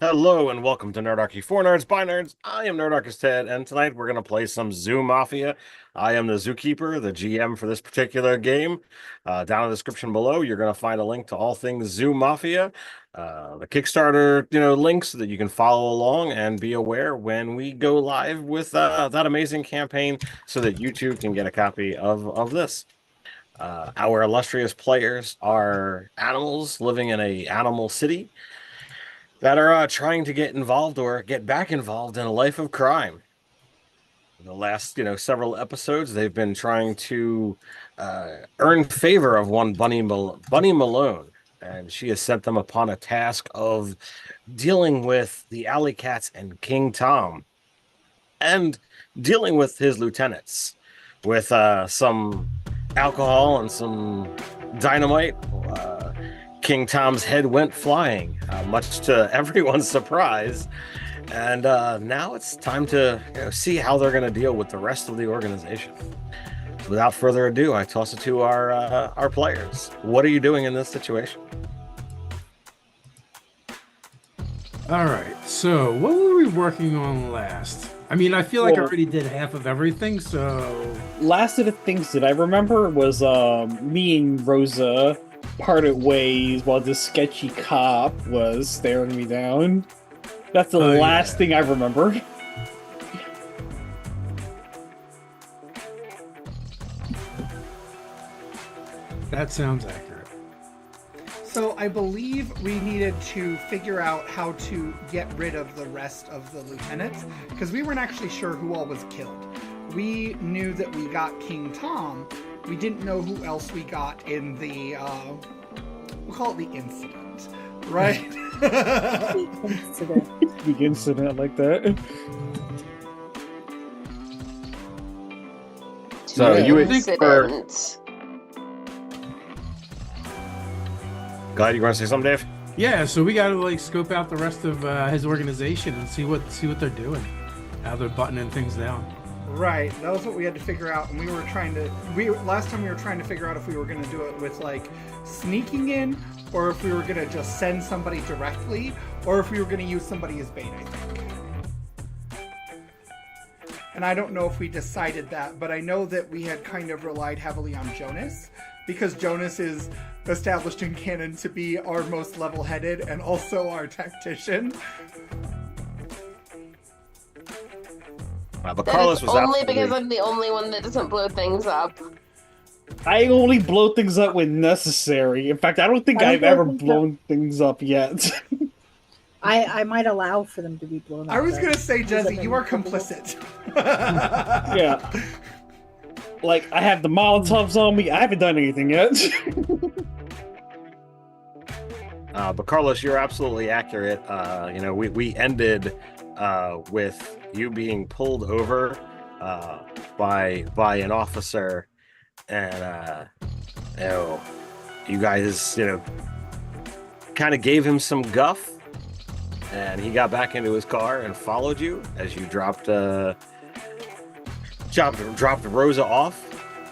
Hello and welcome to Nerdarchy for Nerds by Nerds. I am Nerdarchist Ted, and tonight we're going to play some Zoo Mafia. I am the Zookeeper, the GM for this particular game. Down in the description below, you're going to find a link to all things Zoo Mafia, the Kickstarter, links so that you can follow along and be aware when we go live with that amazing campaign, so that you too can get a copy of this. Our illustrious players are animals living in a animal city that are trying to get involved or get back involved in a life of crime. In the last, several episodes, they've been trying to earn favor of one Bunny Malone, and she has sent them upon a task of dealing with the Alley Cats and King Tom, and dealing with his lieutenants with some alcohol and some dynamite. King Tom's head went flying, much to everyone's surprise. And now it's time to see how they're going to deal with the rest of the organization. So without further ado, I toss it to our players. What are you doing in this situation? All right, so what were we working on last? I mean, I feel like I already did half of everything, so... Last of the things that I remember was me and Rosa parted ways while this sketchy cop was staring me down. That's the last thing I remember. That sounds accurate. So I believe we needed to figure out how to get rid of the rest of the lieutenants, because we weren't actually sure who all was killed. We knew that we got King Tom. We didn't know who else we got in the, we'll call it the incident, right? The incident like that. So you would think for... Go ahead, you want to say something, Dave? Yeah, so we got to scope out the rest of his organization and see what they're doing, how they're buttoning things down. Right, that was what we had to figure out, and last time we were trying to figure out if we were going to do it with sneaking in, or if we were going to just send somebody directly, or if we were going to use somebody as bait, I think. And I don't know if we decided that, but I know that we had kind of relied heavily on Jonas, because Jonas is established in canon to be our most level-headed and also our tactician. But Carlos was only because I'm the only one that doesn't blow things up. I only blow things up when necessary. In fact, I don't think I've ever blown things up yet. I might allow for them to be blown up. I was going to say, Jezi, you are complicit. Yeah. I have the Molotovs on me. I haven't done anything yet. But Carlos, you're absolutely accurate. We ended with you being pulled over by an officer, and you guys kind of gave him some guff, and he got back into his car and followed you as you dropped Rosa off,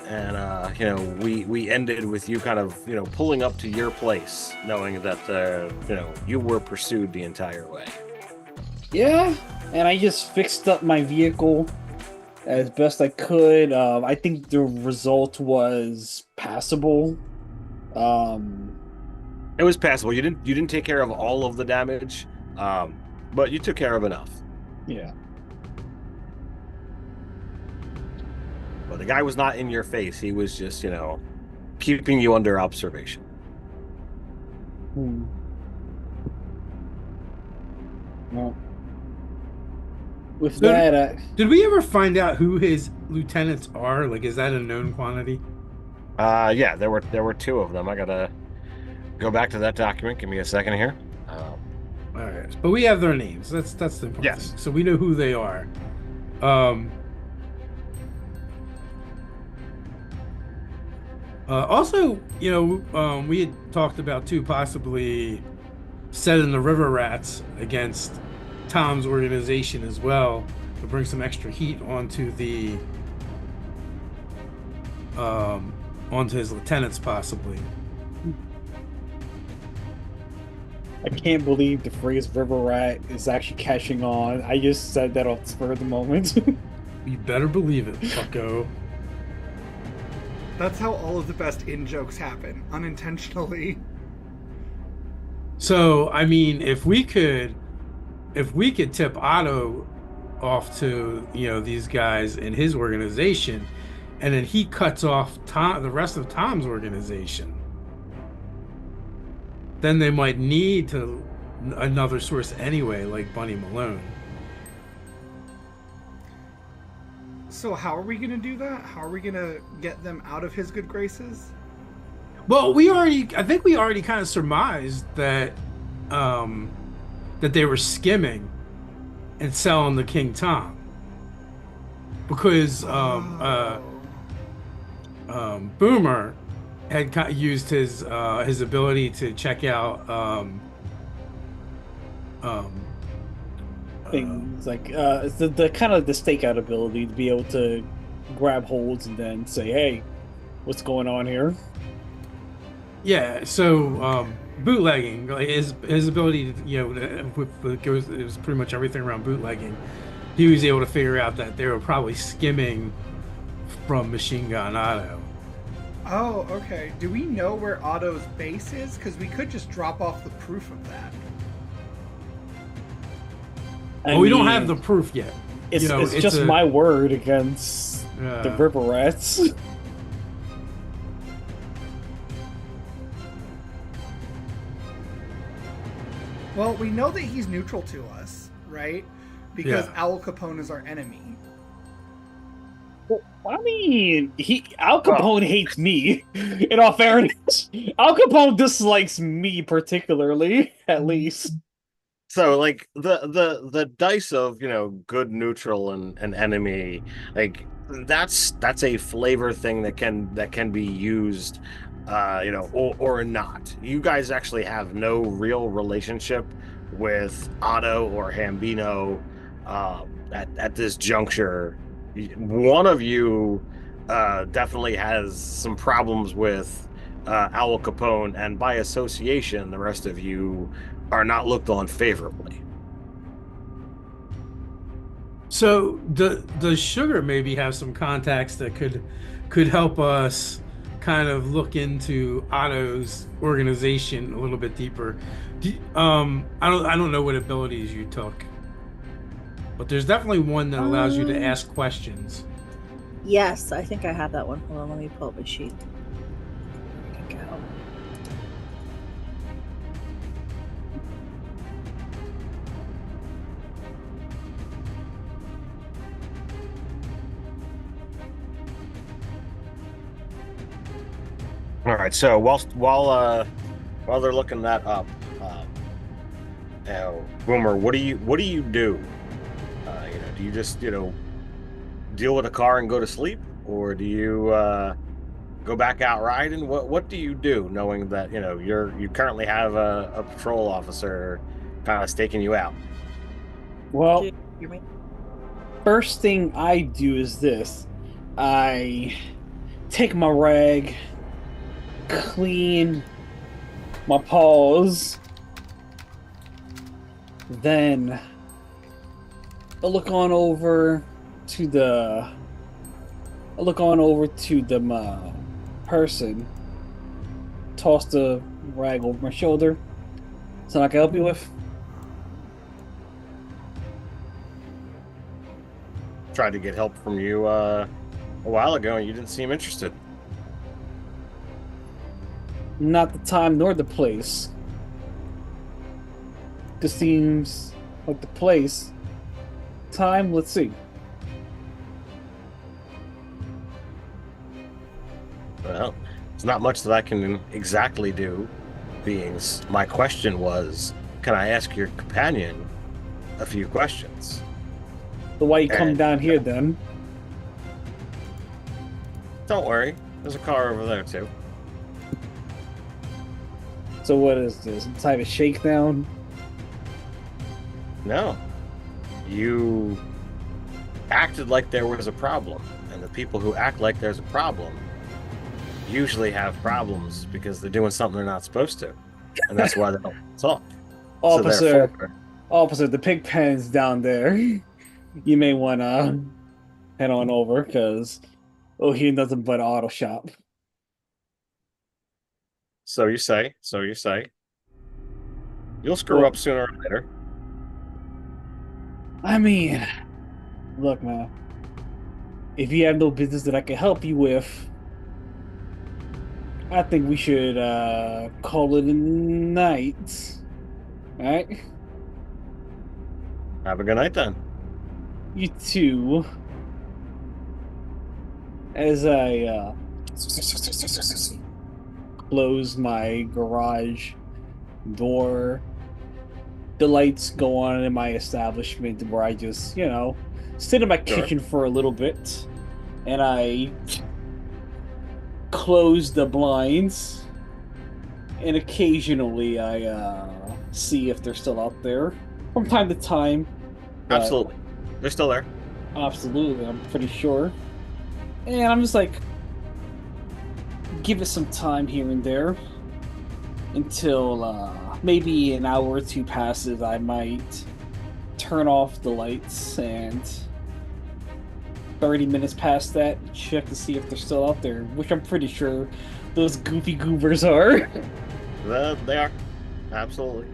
and we ended with you kind of pulling up to your place, knowing that you were pursued the entire way. Yeah, and I just fixed up my vehicle as best I could. I think the result was passable. It was passable. You didn't take care of all of the damage, but you took care of enough. Yeah. But the guy was not in your face. He was just, keeping you under observation. Well, with that, did we ever find out who his lieutenants are? Is that a known quantity? Yeah, there were two of them. I gotta go back to that document. Give me a second here. All right, but we have their names. That's the important yes thing. So we know who they are. Also, we had talked about too possibly setting the River Rats against Tom's organization as well, to bring some extra heat onto his lieutenants possibly. I can't believe the phrase river rat is actually catching on. I just said that off the spur of the moment. You better believe it, fucko. That's how all of the best in-jokes happen, unintentionally. So, I mean, if we could tip Otto off to, these guys in his organization, and then he cuts off the rest of Tom's organization, then they might need another source anyway, like Bunny Malone. So how are we going to do that? How are we going to get them out of his good graces? Well, I think we already kind of surmised that that they were skimming and selling the King Tom, because Boomer had used his ability to check out Things like it's the kind of the stakeout ability to be able to grab holds and then say, "Hey, what's going on here?" Yeah, so bootlegging, like his ability to, it was pretty much everything around bootlegging. He was able to figure out that they were probably skimming from Machine Gun Otto. Oh, okay. Do we know where Otto's base is? Because we could just drop off the proof of that. Well, we don't have the proof yet. It's just my word against the river rats. Well, we know that he's neutral to us, right? Because Yeah. Al Capone is our enemy. Well, I mean, Al Capone hates me. In all fairness, Al Capone dislikes me particularly, at least. So like the dice of good, neutral, and enemy, like that's a flavor thing that can be used, or not. You guys actually have no real relationship with Otto or Hambino at this juncture. One of you definitely has some problems with Al Capone, and by association, the rest of you are not looked on favorably. So does Sugar maybe have some contacts that could help us kind of look into Otto's organization a little bit deeper? I don't know what abilities you took, but there's definitely one that allows you to ask questions. Yes, I think I have that one. Hold on, let me pull up a sheet. There we go. All right. So while they're looking that up, Boomer, what do you do? Do you just deal with a car and go to sleep, or do you go back out riding? What do you do, knowing that you currently have a patrol officer kind of staking you out? Well, Do you hear me? first thing I do is this. I take my rag, clean my paws, then I look on over to the person, toss the rag over my shoulder. Something I can help you with? Tried to get help from you a while ago, and you didn't seem interested. Not the time nor the place. This seems like the place. Time, let's see. Well, it's not much that I can exactly do. Beings, my question was, can I ask your companion a few questions? So why you come And- down here then? Don't worry, there's a car over there too. So what is this? Some type of shakedown? No. You acted like there was a problem, and the people who act like there's a problem usually have problems because they're doing something they're not supposed to. And that's why they don't talk. Officer, therefore, officer, the pig pen's down there. You may want to head on over, because here nothing but an auto shop. so you say. You'll screw Well- up sooner or later. I mean, look, man. If you have no business that I can help you with, I think we should call it a night. Alright? Have a good night then. You too. As I close my garage door, the lights go on in my establishment where I just, sit in my Sure. kitchen for a little bit, and I close the blinds, and occasionally I see if they're still out there from time to time. but- Absolutely. They're still there. Absolutely, I'm pretty sure. And I'm just like, give it some time here and there until maybe an hour or two passes. I might turn off the lights, and 30 minutes past that, check to see if they're still out there, which I'm pretty sure those goofy goobers are. They are. Absolutely.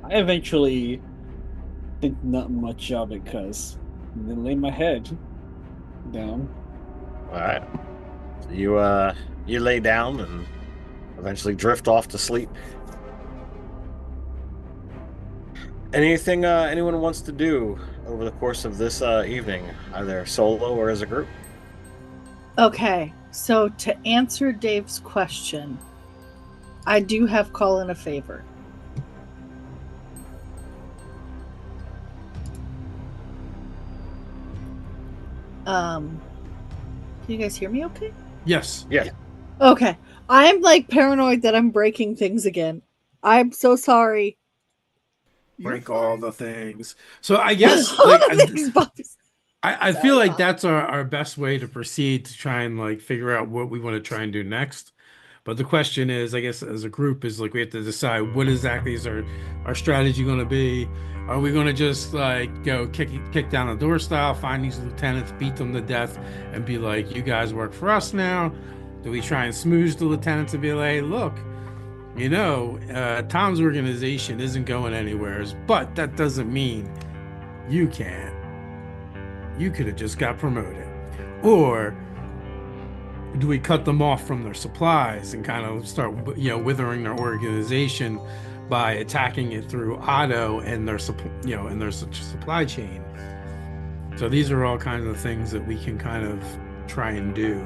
I eventually think not much of it, because then lay my head down. All right. So you lay down and eventually drift off to sleep. Anything anyone wants to do over the course of this evening, either solo or as a group? Okay, so to answer Dave's question, I do have Colin a favor. Can you guys hear me okay? Yes. Yeah. Okay. I'm like paranoid that I'm breaking things again. I'm so sorry. Break all the things. So I guess like, Things, Bobby. I feel like that's our best way to proceed to try and like figure out what we want to try and do next. But the question is, I guess as a group, is like we have to decide what exactly is our strategy going to be. Are we going to just like go kick down the door style, find these lieutenants, beat them to death, and be like, you guys work for us now? Do we try and smooze the lieutenants and be like, hey, look, Tom's organization isn't going anywhere, but that doesn't mean you can't. You could have just got promoted. Or do we cut them off from their supplies and kind of start, withering their organization by attacking it through auto and their supply chain? So these are all kinds of things that we can kind of try and do.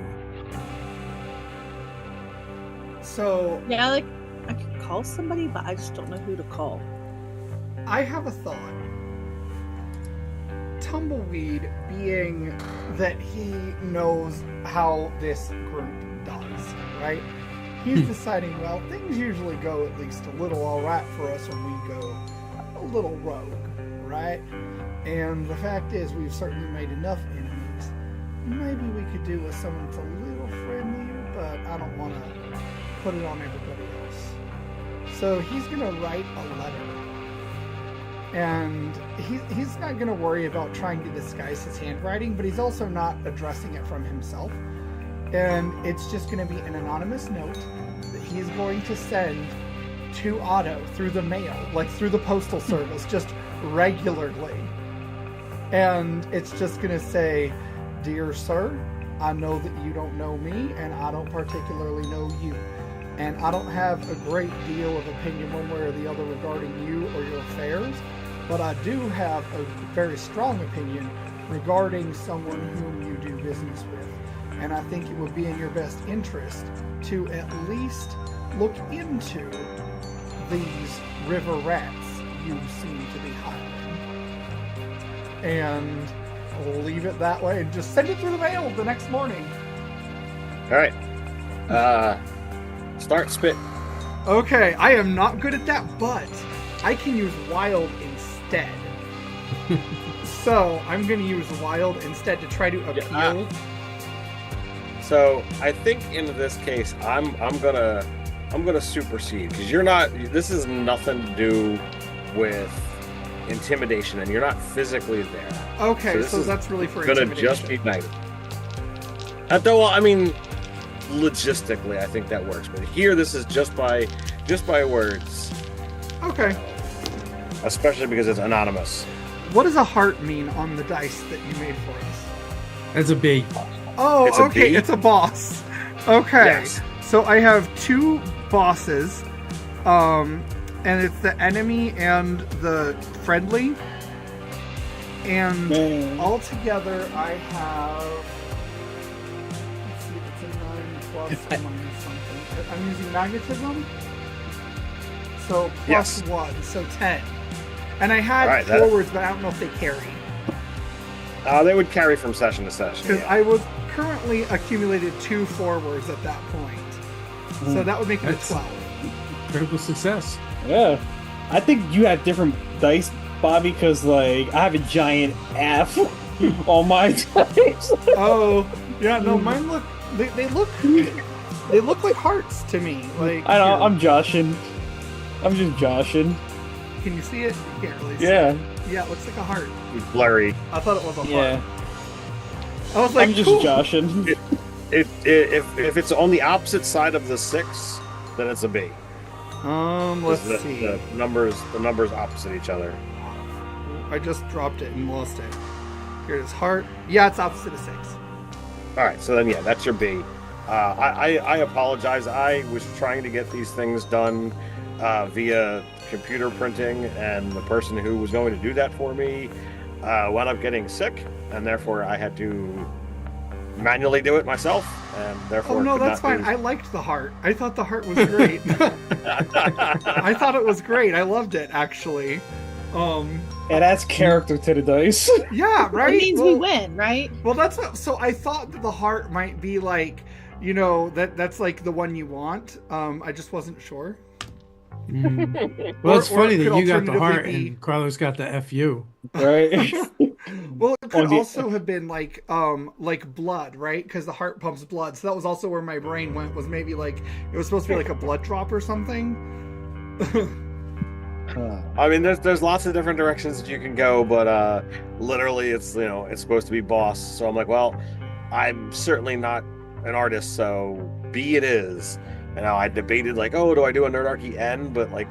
So Yeah, like I could call somebody, but I just don't know who to call. I have a thought. Tumbleweed, being that he knows how this group does, right? He's deciding, well, things usually go at least a little alright for us when we go a little rogue, right? And the fact is, we've certainly made enough enemies. Maybe we could do with someone that's a little friendlier, but I don't want to put it on everybody else. So he's going to write a letter. And he's not going to worry about trying to disguise his handwriting, but he's also not addressing it from himself. And it's just going to be an anonymous note that he's going to send to Otto through the mail, like through the postal service, just regularly. And it's just going to say, "Dear sir, I know that you don't know me, and I don't particularly know you. And I don't have a great deal of opinion one way or the other regarding you or your affairs, but I do have a very strong opinion regarding someone whom you do business with. And I think it would be in your best interest to at least look into these river rats you seem to be hiring." And we'll leave it that way and just send it through the mail the next morning. All right. Start spit. Okay, I am not good at that, but I can use wild instead. So I'm going to use wild instead to try to appeal. So I think in this case, I'm gonna supersede, because you're not. This is nothing to do with intimidation, and you're not physically there. Okay, this so is that's really for Gonna intimidation. just be night. Though, I mean, logistically, I think that works. But here, this is just by words, Okay. especially because it's anonymous. What does a heart mean on the dice that you made for us? That's a big. Oh, It's a okay, B? it's a boss. Okay. Yes. So I have 2 bosses, and it's the enemy and the friendly. And Man. altogether, I have. Let's see, it's a 9 plus minus something. I'm using magnetism. So plus Yes. 1, so 10. And I had Alright, that- forwards, but I don't know if they carry. They would carry from session to session. Because Yeah. I was currently accumulated 2 forwards at that point. So that would make it a That's- 12. Critical success. Yeah. I think you have different dice, Bobby, because, like, I have a giant F on my dice. Oh, yeah, no, mine look. They look like hearts to me. Like I know, here. I'm joshing. I'm just joshing. Can you see it? You can't really see Yeah. it. Yeah, it looks like a heart. It's blurry. I thought it was a Yeah. heart. I was like, I'm just cool. joshing. If it's on the opposite side of the 6, then it's a B. Let's the, see. The numbers opposite each other. I just dropped it and lost it. Here it is, heart. Yeah, it's opposite of 6. All right, so then yeah, that's your B. I apologize. I was trying to get these things done via computer printing, and the person who was going to do that for me wound up getting sick, and therefore I had to manually do it myself, and therefore Oh no, could that's not fine. do- I liked the heart. I thought the heart was great. I thought it was great. I loved it actually. It adds character to the dice. Yeah, right. It means we win, right? Well, that's what, so I thought that the heart might be like, you know, that's like the one you want. I just wasn't sure. Well, it's Or funny it that could you got the alternatively heart be- and Carlos got the FU. Right? Well, it could On the- also have been like blood, right? Because the heart pumps blood. So that was also where my brain went. Was maybe like it was supposed to be like a blood drop or something. I mean, there's lots of different directions that you can go, but literally, it's it's supposed to be boss. So I'm like, well, I'm certainly not an artist, so B it is. I debated like, oh, do I do a Nerdarchy N? But like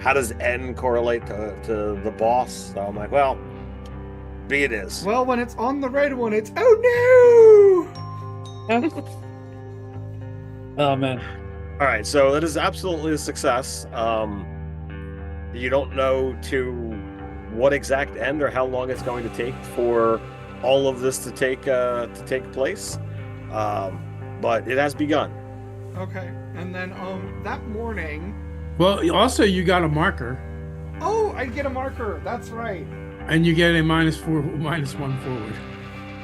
how does N correlate to the boss? So I'm like, well, B it is. Well, when it's on the red one, it's oh Oh, man. All right, so that is absolutely a success. You don't know to what exact end or how long it's going to take for all of this to take place, but it has begun. no. Okay, and then that morning, Well, also you got a marker, oh, I get a marker. That's right. and you get a -1 forward.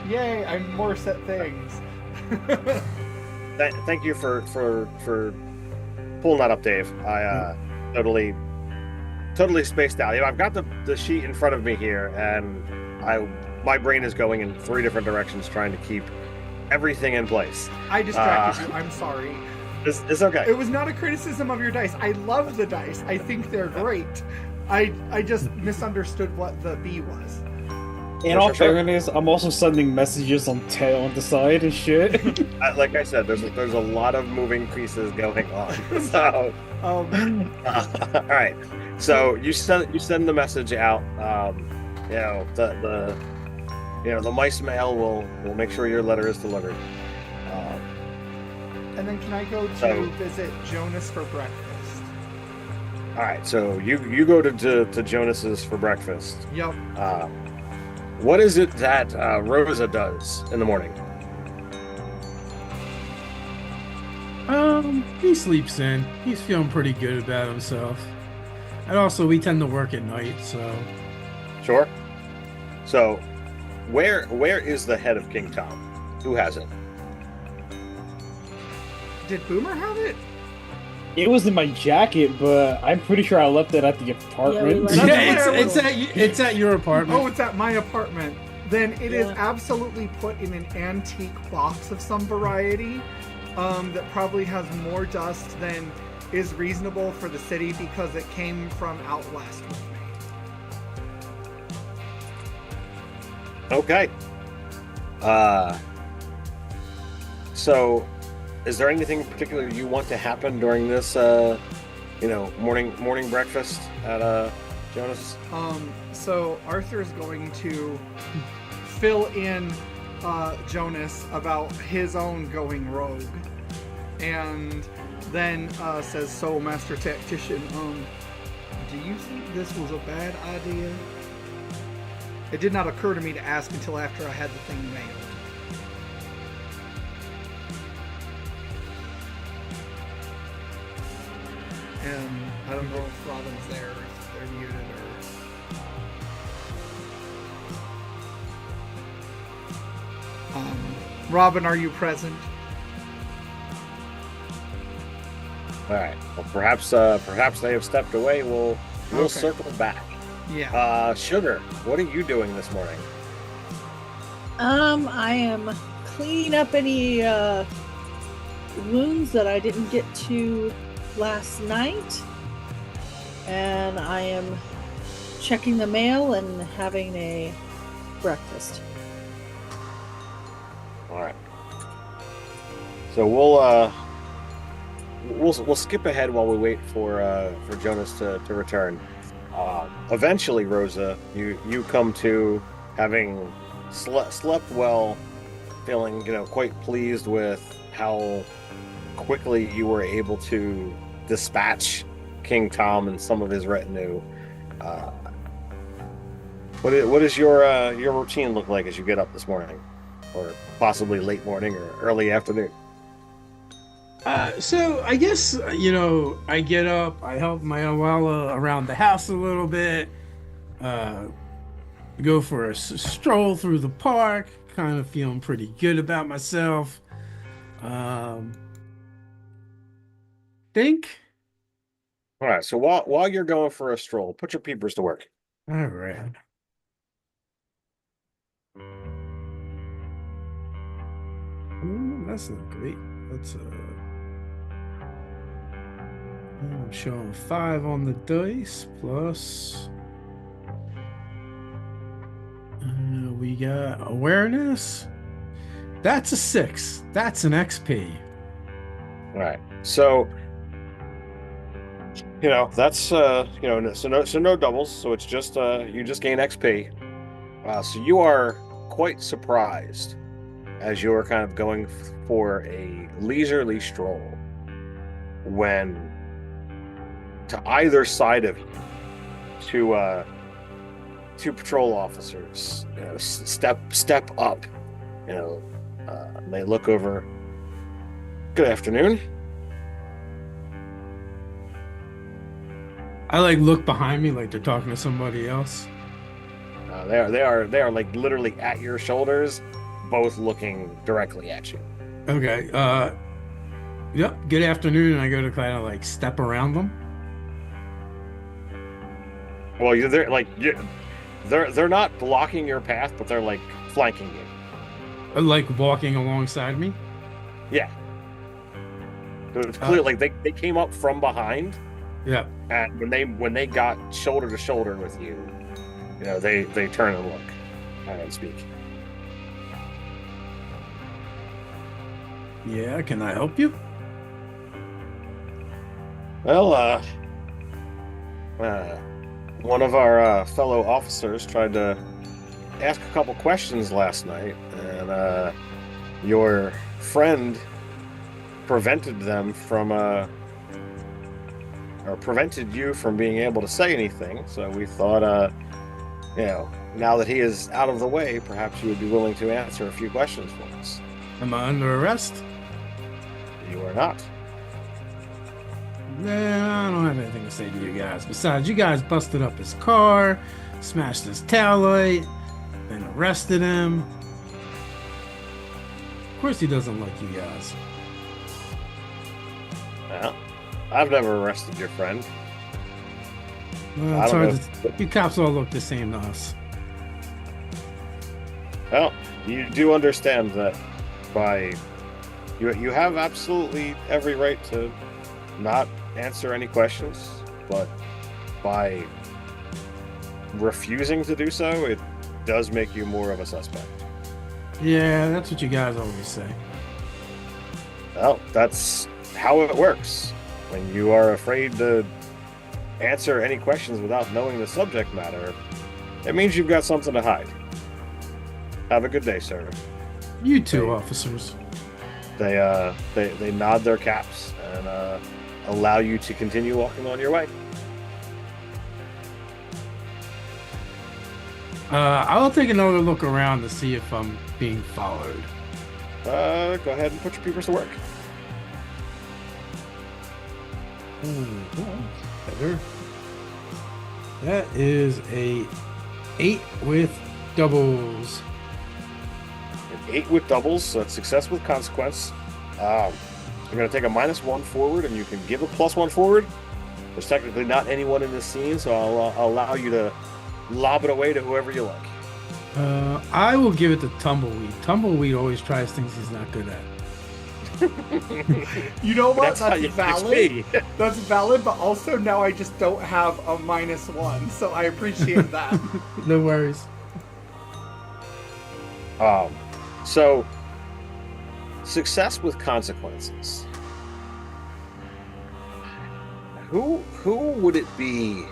Yay! I'm more set things. Thank you for pulling that up, Dave. I totally spaced out. I've got the sheet in front of me here, and my brain is going in 3 different directions trying to keep everything in place. I distracted you. I'm sorry. It's okay. It was not a criticism of your dice. I love the dice. I think they're great. I just misunderstood what the B was. In all fairness, I'm also sending messages on Ted on the side and shit. Like I said, there's a lot of moving pieces going on. So, all right. So you send the message out. The mice mail will make sure your letter is delivered. And then can I go to So- visit Jonas for breakfast? All right. So you go to Jonas's for breakfast. Yep. What is it that Rosa does in the morning? He sleeps in. He's feeling pretty good about himself. And also, we tend to work at night, so Sure. So, where is the head of King Tom? Who has it? Did Boomer have it? It was in my jacket, but I'm pretty sure I left it at the apartment. That's yeah, what I was- it's at your apartment. Oh, it's at my apartment. Then it is Yeah. absolutely put in an antique box of some variety that probably has more dust than is reasonable for the city because it came from out west with me. Okay. So, is there anything in particular you want to happen during this, morning breakfast at Jonas? So Arthur is going to fill in Jonas about his own going rogue, and then says, "So, Master Tactician, do you think this was a bad idea? It did not occur to me to ask until after I had the thing mailed." And I don't know if Robin's there, or if they're muted, or... Robin, are you present? All right. Well, perhaps they have stepped away. We'll Okay. circle back. Yeah. Sugar, what are you doing this morning? I am cleaning up any wounds that I didn't get to last night, and I am checking the mail and having a breakfast. All right. So we'll skip ahead while we wait for Jonas to return. Eventually, Rosa, you come to having slept well, feeling quite pleased with how quickly you were able to dispatch King Tom and some of his retinue. What does your routine look like as you get up this morning, or possibly late morning or early afternoon? So I guess, I get up, I help my Awala around the house a little bit, go for a stroll through the park, kind of feeling pretty good about myself. Think. All right. So while you're going for a stroll, put your peepers to work. All right. That's not great. That's I'm showing 5 on the dice plus. We got awareness. That's a 6. That's an XP. All right. So that's so no doubles. So it's just you just gain XP. So you are quite surprised as you're kind of going for a leisurely stroll when to either side of you, two patrol officers, step up, and they look over. Good afternoon. I look behind me like they're talking to somebody else. They are like literally at your shoulders, both looking directly at you. Okay. Yep. Good afternoon. And I go to kind of step around them. Well, they're not blocking your path, but they're flanking you. Walking alongside me. Yeah. So it's clear they came up from behind. Yeah. And when they got shoulder to shoulder with you, they turn and look and speak. Yeah, can I help you? Well, one of our fellow officers tried to ask a couple questions last night, and your friend prevented them from or prevented you from being able to say anything. So we thought, now that he is out of the way, perhaps you would be willing to answer a few questions for us. Am I under arrest? You are not. Nah, I don't have anything to say to you guys. Besides, you guys busted up his car, smashed his taillight, and arrested him. Of course he doesn't like you guys. Well, I've never arrested your friend. Well, it's hard you cops all look the same to us. Well, you do understand that you have absolutely every right to not answer any questions, but by refusing to do so, it does make you more of a suspect. Yeah, that's what you guys always say. Well, that's how it works. When you are afraid to answer any questions without knowing the subject matter, it means you've got something to hide. Have a good day, sir. You too, officers. They nod their caps and allow you to continue walking on your way. I'll take another look around to see if I'm being followed. Go ahead and put your peepers to work. Better. That is a 8 with doubles. An 8 with doubles, so it's success with consequence. I'm going to take a -1 forward, and you can give a +1 forward. There's technically not anyone in this scene, so I'll allow you to lob it away to whoever you like. I will give it to Tumbleweed. Tumbleweed always tries things he's not good at. You know what? That's how you fix me. That's valid, but also now I just don't have a -1, so I appreciate that. No worries. So success with consequences. Who would it be?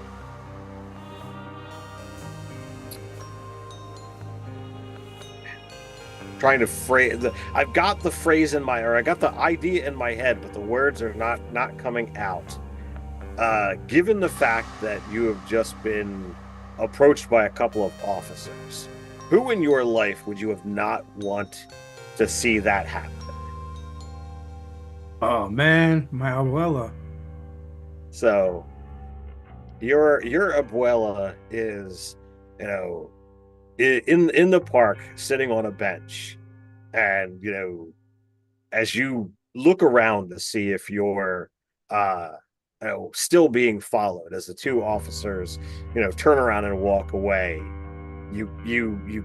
Trying to phrase I've got the phrase in my, or I got the idea in my head, but the words are not coming out. Given the fact that you have just been approached by a couple of officers, who in your life would you have not want to see that happen? Oh man, my abuela. So your abuela is, you know, in the park sitting on a bench, and you know, as you look around to see if you're still being followed, as the two officers, you know, turn around and walk away, you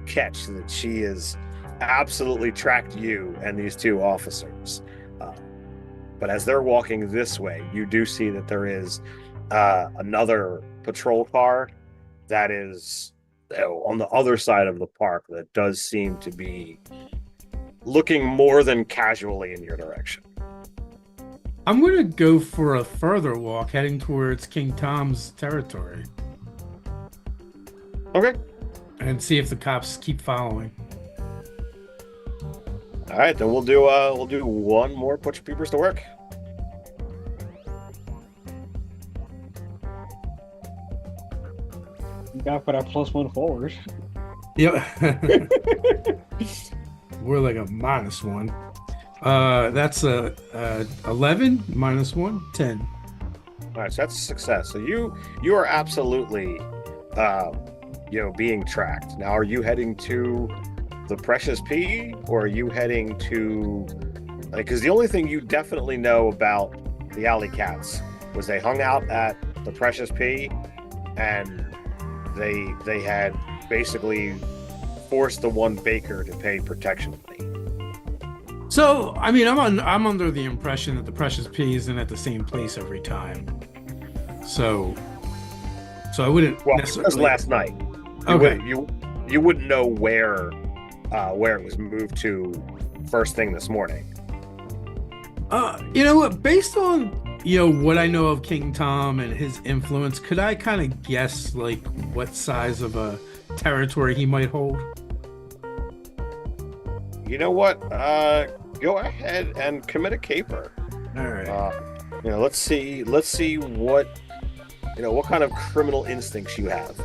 catch that she has absolutely tracked you and these two officers. But as they're walking this way, you do see that there is another patrol car that is on the other side of the park that does seem to be looking more than casually in your direction. I'm going to go for a further walk heading towards King Tom's territory. Okay. And see if the cops keep following. All right, then we'll do one more put your peepers to work. You got to put our +1 forward. Yep. We're like a -1. That's a 11 -1, 10. All right, so that's a success. So you are absolutely, being tracked. Now, are you heading to the Precious P, or are you heading to, because the only thing you definitely know about the Alley Cats was they hung out at the Precious P, and they had basically forced the one baker to pay protection money. So, I mean, I'm under the impression that the Precious P isn't at the same place every time. So I wouldn't necessarily. That was last night. You wouldn't know where it was moved to first thing this morning. You know what? Based on what I know of King Tom and his influence, could I kind of guess like what size of a territory he might hold? You know what? Go ahead and commit a caper. All right. Let's see what kind of criminal instincts you have.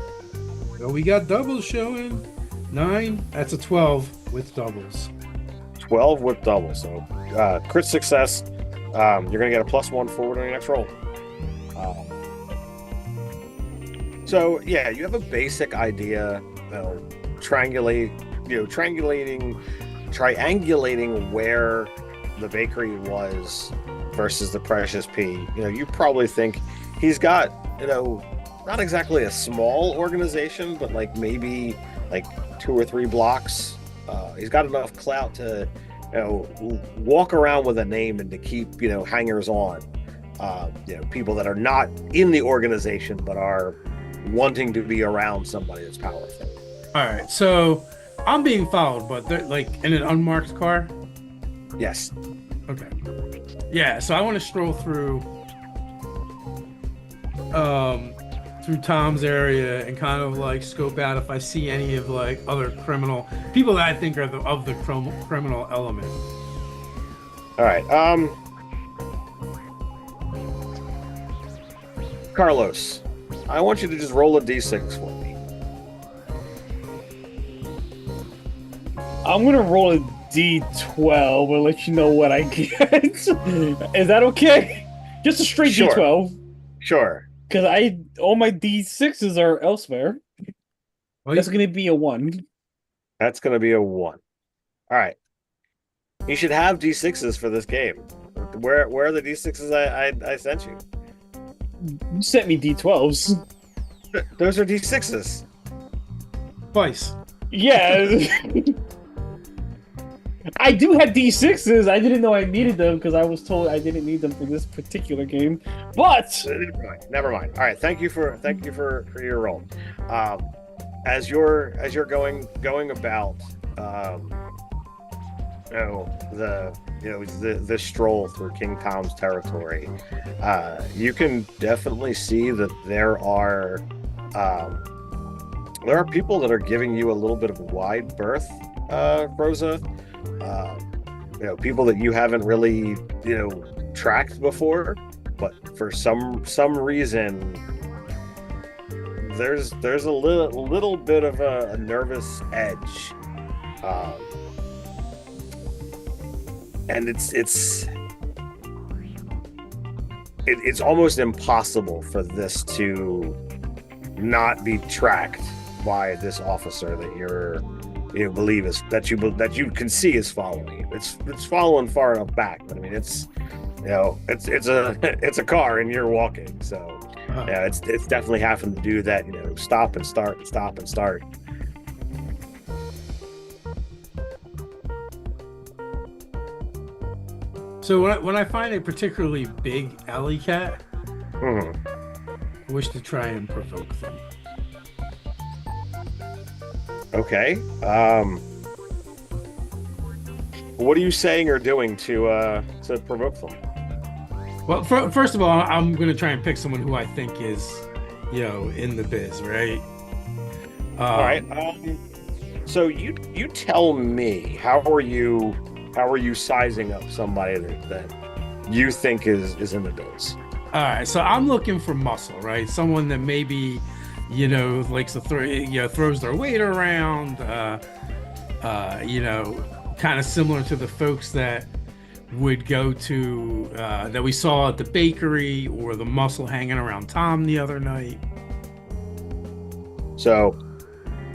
Well, we got doubles showing. 9. That's a 12 with doubles. 12 with doubles. So crit success. You're gonna get a +1 forward on your next roll. So yeah, you have a basic idea. Triangulating where the bakery was versus the Precious P. You probably think he's got, not exactly a small organization, but like maybe like 2 or 3 blocks. He's got enough clout to, walk around with a name and to keep, hangers on. people that are not in the organization but are wanting to be around somebody that's powerful. All right, so I'm being followed, but they're like in an unmarked car. Yes. Okay. Yeah, so I want to stroll through Tom's area and kind of like scope out if I see any of like other people that I think are of the criminal element. All right. Carlos, I want you to just roll a d6 for me. I'm gonna roll a d12 and let you know what I get. Is that okay? Just a straight Sure. d12. Sure. Because all my d6s are elsewhere. Well, That's gonna be a 1. That's going to be a 1. All right. You should have d6s for this game. Where are the d6s I sent you? You sent me d12s. Those are d6s. twice. Yeah. I do have d6s. I didn't know I needed them because I was told I didn't need them for this particular game. But Never mind. All right. Thank you for your roll. As you're going about the stroll through King Tom's territory, you can definitely see that there are people that are giving you a little bit of wide berth, Rosa. People that you haven't really tracked before, but for some reason there's a little bit of a nervous edge, and it's almost impossible for this to not be tracked by this officer that you believe is that you can see is following you. It's following far enough back, but I mean it's a car and you're walking, so yeah, it's definitely having to do that, stop and start, stop and start. So when I find a particularly big alley cat, I wish to try and provoke them. Okay. What are you saying or doing to provoke them? Well, first of all, I'm going to try and pick someone who I think is, in the biz, right? All right. So you tell me, how are you sizing up somebody that you think is in the biz? All right. So I'm looking for muscle, right? Someone that maybe, likes to throws their weight around, kind of similar to the folks that would go to that we saw at the bakery, or the muscle hanging around Tom the other night. So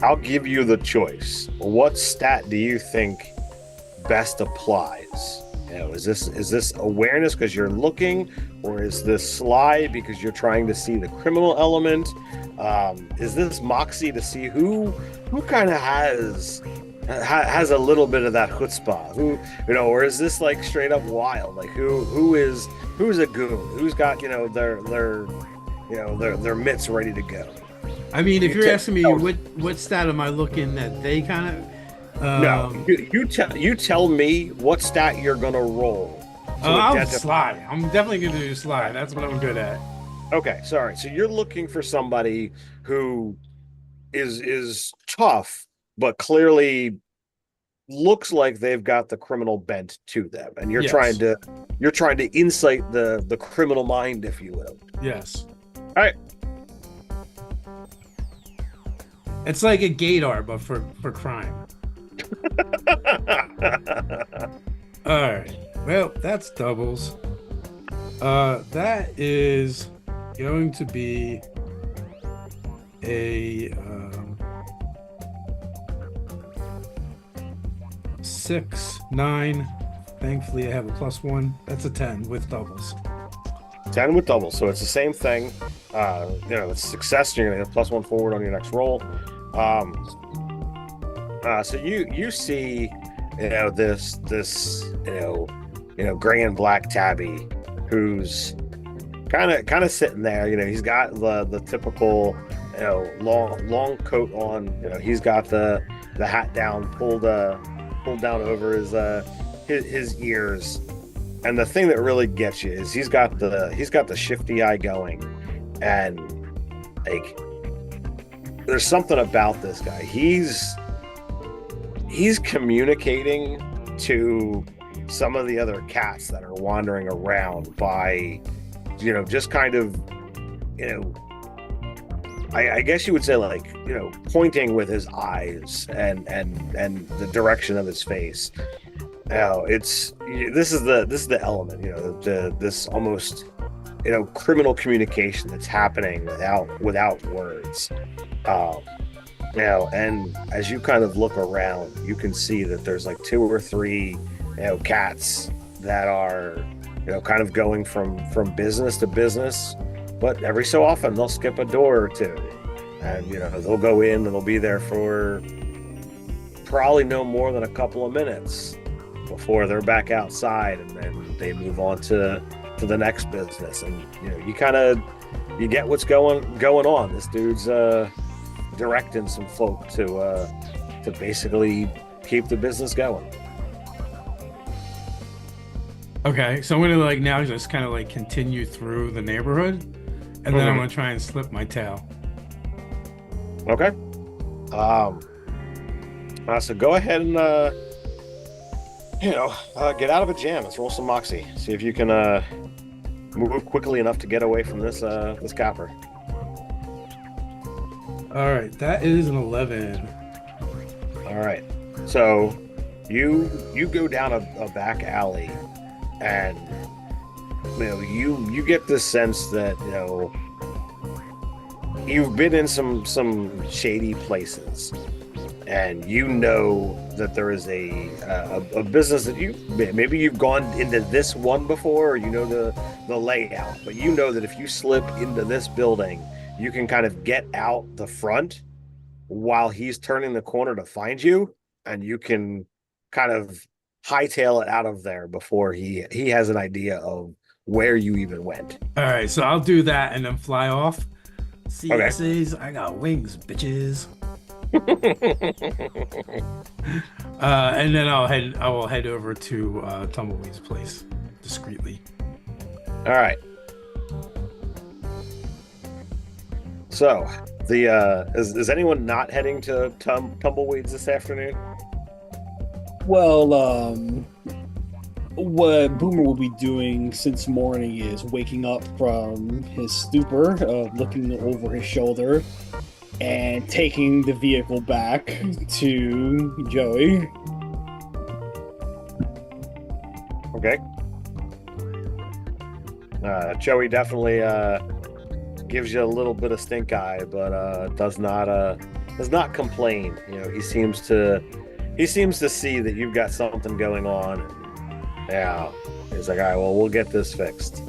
I'll give you the choice. What stat do you think best applies? Is this awareness because you're looking, or is this sly because you're trying to see the criminal element? Is this moxie to see who kind of has a little bit of that chutzpah, or is this like straight up wild? Like who's a goon? Who's got their mitts ready to go? I mean, if you're asking me what stat am I looking that they kind of no, you tell me what stat you're gonna roll. I'll slide. I'm definitely gonna do slide. That's what I'm good at. Okay, sorry. So you're looking for somebody who is tough, but clearly looks like they've got the criminal bent to them, and you're trying to insight the criminal mind, if you will. Yes. All right. It's like a gaydar, but for crime. All right. Well, that's doubles. That is going to be a 6, 9. Thankfully, I have a +1. That's a 10 with doubles. 10 with doubles, so it's the same thing. It's success. You're gonna get +1 forward on your next roll. So you see, this gray and black tabby, who's kind of sitting there. He's got the typical, long coat on. He's got the hat down, pulled down over his ears. And the thing that really gets you is he's got the shifty eye going, and like there's something about this guy. He's communicating to some of the other cats that are wandering around by, just kind of, I guess you would say, like, pointing with his eyes and the direction of his face. This is the element, this almost, criminal communication that's happening without words. And as you kind of look around, you can see that there's like 2 or 3, cats that are, kind of going from business to business, but every so often they'll skip a door or two, and they'll go in and they'll be there for probably no more than a couple of minutes before they're back outside, and then they move on to the next business. And you get what's going on. This dude's directing some folk to basically keep the business going. Okay, so I'm gonna now just kind of continue through the neighborhood, and then I'm gonna try and slip my tail. Okay. So go ahead and get out of a jam. Let's roll some moxie. See if you can move quickly enough to get away from this capper. All right, that is an 11. All right. So you go down a back alley, and you get this sense that you've been in some shady places, and that there is a business that maybe you've gone into this one before, or the layout, but that if you slip into this building, you can kind of get out the front while he's turning the corner to find you, and you can kind of hightail it out of there before he has an idea of where you even went. All right, so I'll do that and then fly off. Okay. I got wings, bitches. And then I will head over to Tumbleweed's place discreetly. All right. So, is anyone not heading to Tumbleweeds this afternoon? Well, what Boomer will be doing since morning is waking up from his stupor, looking over his shoulder, and taking the vehicle back to Joey. Okay. Joey definitely gives you a little bit of stink eye, but does not complain. He seems to see that you've got something going on. Yeah, he's like, all right, well, we'll get this fixed.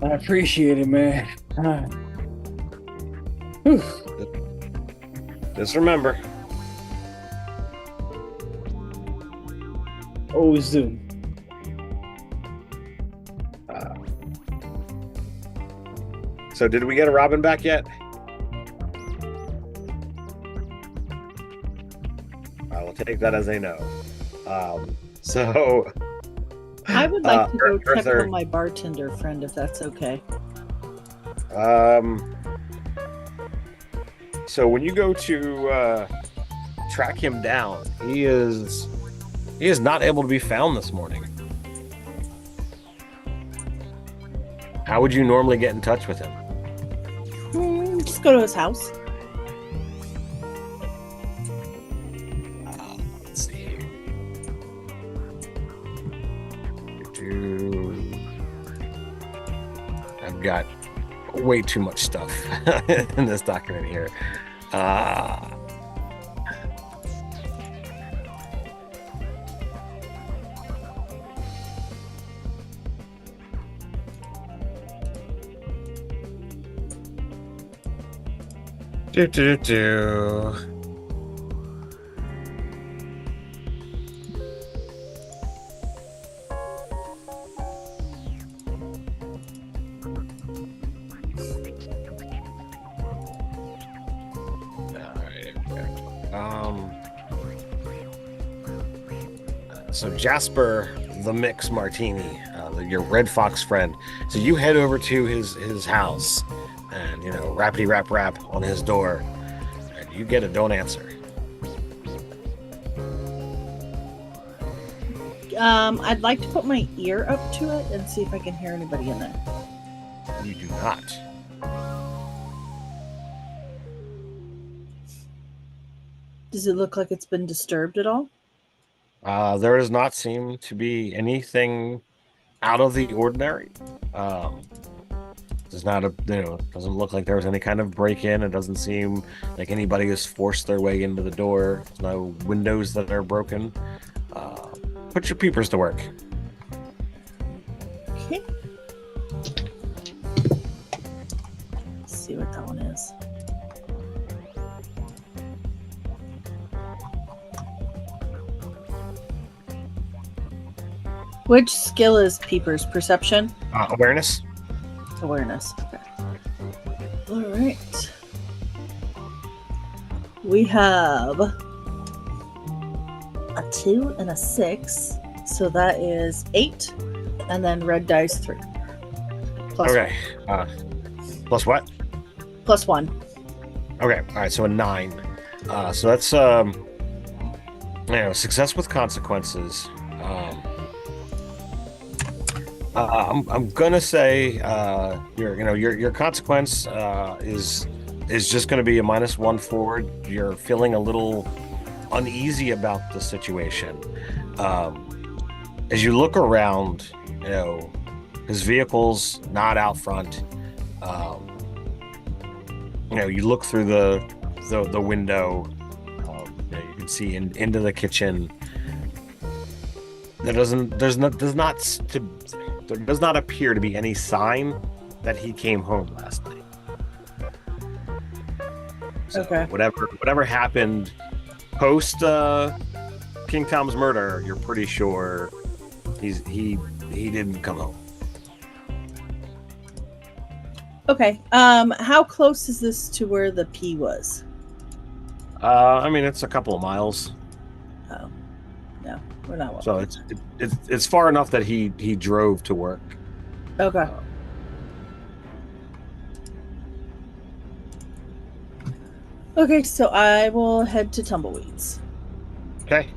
I appreciate it, man. Just remember, always do. So did we get a Robin back yet? I will take that as a no. So I would like to go check on my bartender friend, if that's okay. So when you go to track him down, he is not able to be found this morning. How would you normally get in touch with him? Just go to his house. Let's see here. I've got way too much stuff in this document here. So Jasper the Mix Martini, your Red Fox friend. So you head over to his house, and rapidy rap on his door, and you get a don't answer. I'd like to put my ear up to it and see if I can hear anybody in there. You do not. Does it look like it's been disturbed at all? There does not seem to be anything out of the ordinary. Does not, doesn't look like there was any kind of break-in. It doesn't seem like anybody has forced their way into the door. There's no windows that are broken. Put your peepers to work. Okay. Let's see what that one is. Which skill is Peeper's? Perception? Awareness. Awareness. Okay. All right. We have a 2 and a 6, so that is 8, and then red dice 3. Plus Okay. Plus what? plus 1. Okay. All right. So a 9. So that's success with consequences. I'm gonna say your consequence is just gonna be a -1 forward. You're feeling a little uneasy about the situation. As you look around, his vehicle's not out front. You look through the window. You can see into the kitchen. There does not appear to be any sign that he came home last night. So Okay. Whatever happened post King Tom's murder, you're pretty sure he didn't come home. Okay. How close is this to where the P was? It's a couple of miles. Oh, no, we're not. So it's far enough that he drove to work. Okay. Okay, so I will head to Tumbleweeds. Okay.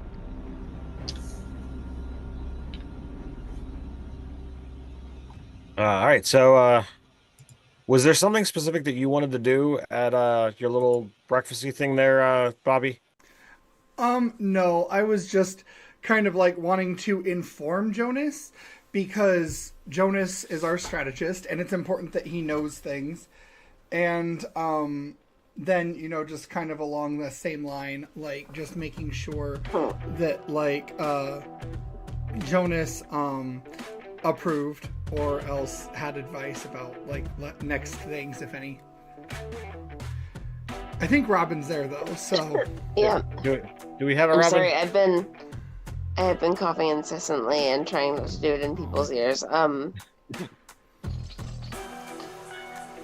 All right. So, was there something specific that you wanted to do at your little breakfasty thing there, Bobby? No, I was just kind of like wanting to inform Jonas, because Jonas is our strategist and it's important that he knows things. And then, just kind of along the same line, like just making sure that Jonas approved or else had advice about next things, if any. I think Robin's there though, so Yeah. Do we have a I'm Robin? sorry, I have been coughing incessantly and trying not to do it in people's ears.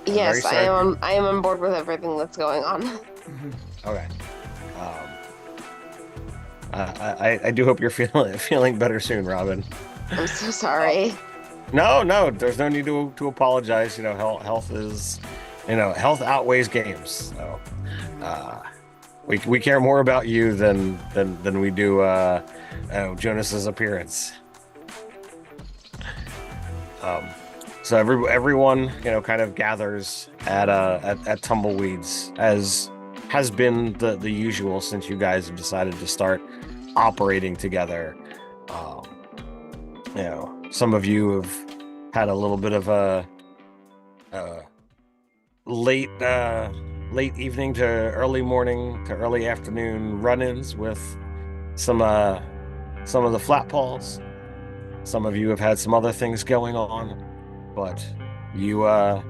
Yes, I am on board with everything that's going on. Okay. I do hope you're feeling better soon, Robin. I'm so sorry. No, there's no need to apologize. Health is, health outweighs games. So, we care more about you than we do Jonas's appearance. So everyone kind of gathers at Tumbleweeds, as has been the usual since you guys have decided to start operating together. Some of you have had a little bit of a late evening to early morning to early afternoon run-ins with some of the flat paws. Some of you have had some other things going on, but you arrive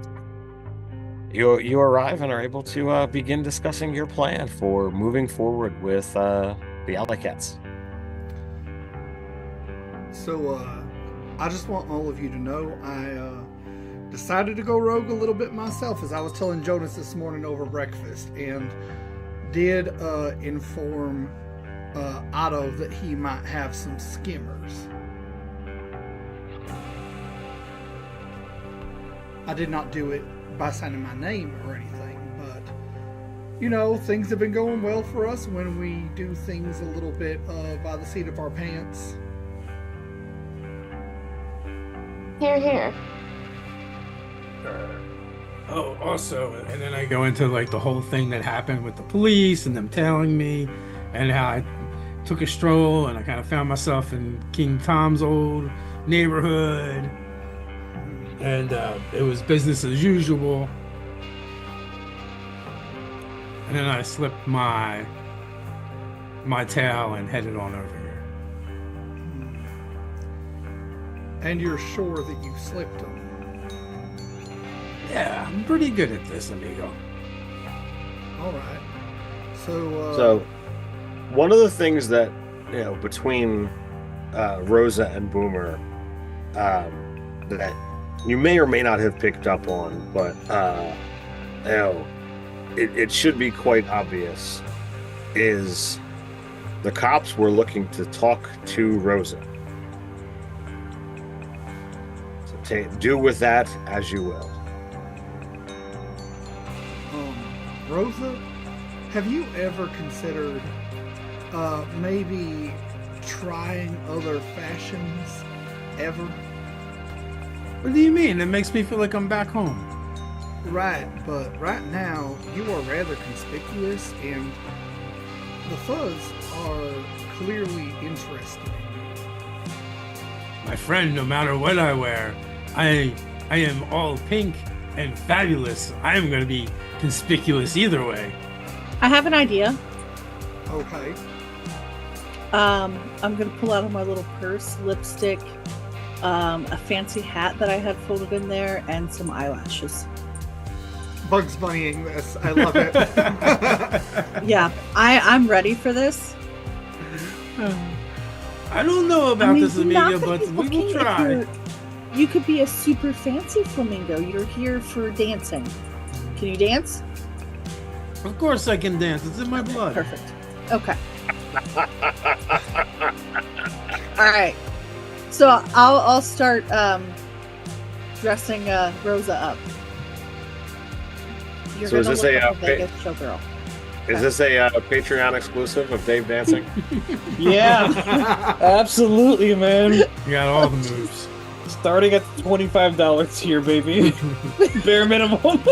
and are able to begin discussing your plan for moving forward with the Alley Cats. So, I just want all of you to know I decided to go rogue a little bit myself, as I was telling Jonas this morning over breakfast, and did inform Otto that he might have some skimmers. I did not do it by signing my name or anything, but you know, things have been going well for us when we do things a little bit by the seat of our pants. Here, here. Oh, also, and then I go into like the whole thing that happened with the police and them tailing me, and how I took a stroll and I kind of found myself in King Tom's old neighborhood, and it was business as usual. And then I slipped my tail and headed on over here. And you're sure that you slipped them? Yeah, I'm pretty good at this, amigo. All right. So. So, one of the things that, you know, between Rosa and Boomer, that you may or may not have picked up on, but you know, it should be quite obvious, is the cops were looking to talk to Rosa. So do with that as you will. Rosa, have you ever considered maybe trying other fashions ever? What do you mean? It makes me feel like I'm back home. Right, but right now you are rather conspicuous and the Fuzz are clearly interested in you. My friend, no matter what I wear, I am all pink and fabulous. I am going to be conspicuous either way. I have an idea. Okay. I'm gonna pull out of my little purse lipstick, a fancy hat that I had folded in there, and some eyelashes. Bugs Bunnying this. I love it. Yeah, I'm ready for this. I don't know about this, you're not amiga, gonna but be we will looking try. You could be a super fancy flamingo. You're here for dancing. Can you dance? Of course I can dance. It's in my blood. Perfect. Okay. All right. So I'll start dressing Rosa up. You're So is gonna this look a, like Vegas showgirl. Is this a Patreon exclusive of Dave dancing? Yeah, absolutely, man. You got all the moves. Starting at $25 here, baby. Bare minimum.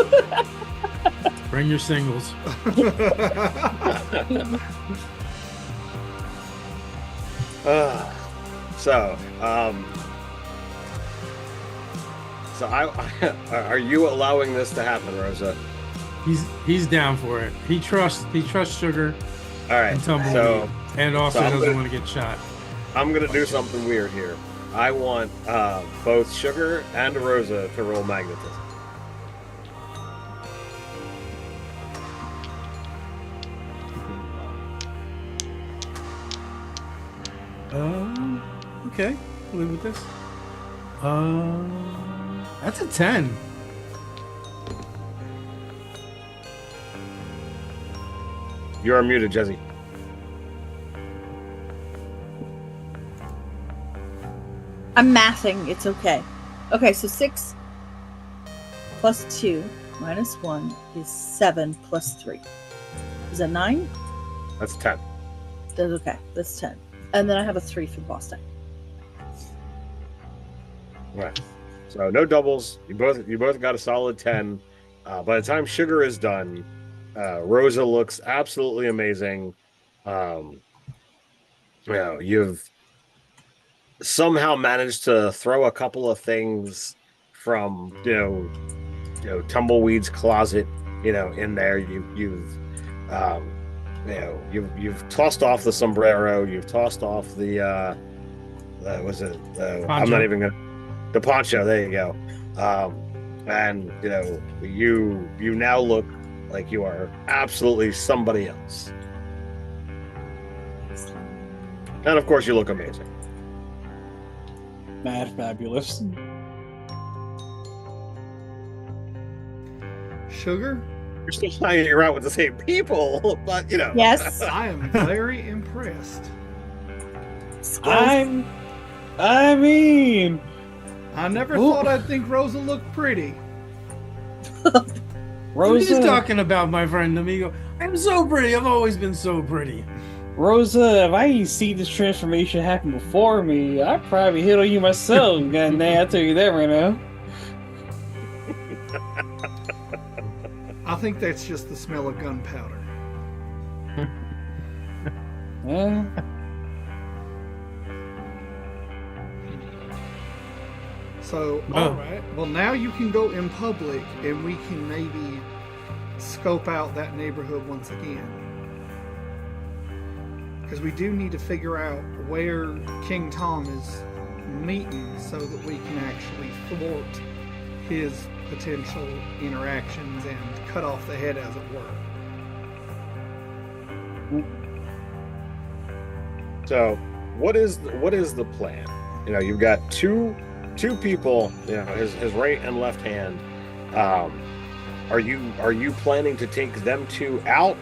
Bring your singles. So are you allowing this to happen, Rosa? He's down for it. He trusts Sugar All right. and Tumbleweed, So and also I'm doesn't gonna- want to get shot. I'm gonna do something weird here. I want both Sugar and Rosa to roll magnetism. Okay. I'll live with this. That's a 10. You're muted, Jezi. I'm mathing. It's okay. Okay, so 6 plus 2 minus 1 is 7 plus 3. Is that 9? That's 10. That's okay. That's 10. And then I have a 3 for the boss die. Right. So no doubles. You both got a solid 10. By the time Sugar is done, Rosa looks absolutely amazing. You've somehow managed to throw a couple of things from Tumbleweed's closet, in there. You've tossed off the sombrero. You've tossed off the I'm not even gonna. The poncho, there you go. And you now look like you are absolutely somebody else. And of course you look amazing. Mad fabulous. Sugar? You're still hanging around with the same people, but you know. Yes. I am very impressed. Skills. I mean, I never Ooh. thought I'd think Rosa looked pretty. What are you Rosa, talking about, my friend amigo? I'm so pretty. I've always been so pretty. Rosa, if I ain't seen this transformation happen before me, I'd probably hit on you myself. God, I'll tell you that right now. I think that's just the smell of gunpowder. Yeah. So, Oh. alright. Well, now you can go in public and we can maybe scope out that neighborhood once again. Because we do need to figure out where King Tom is meeting so that we can actually thwart his potential interactions and cut off the head, as it were. So, what is the plan? You know, you've got two people. You know, his right and left hand. Are you planning to take them two out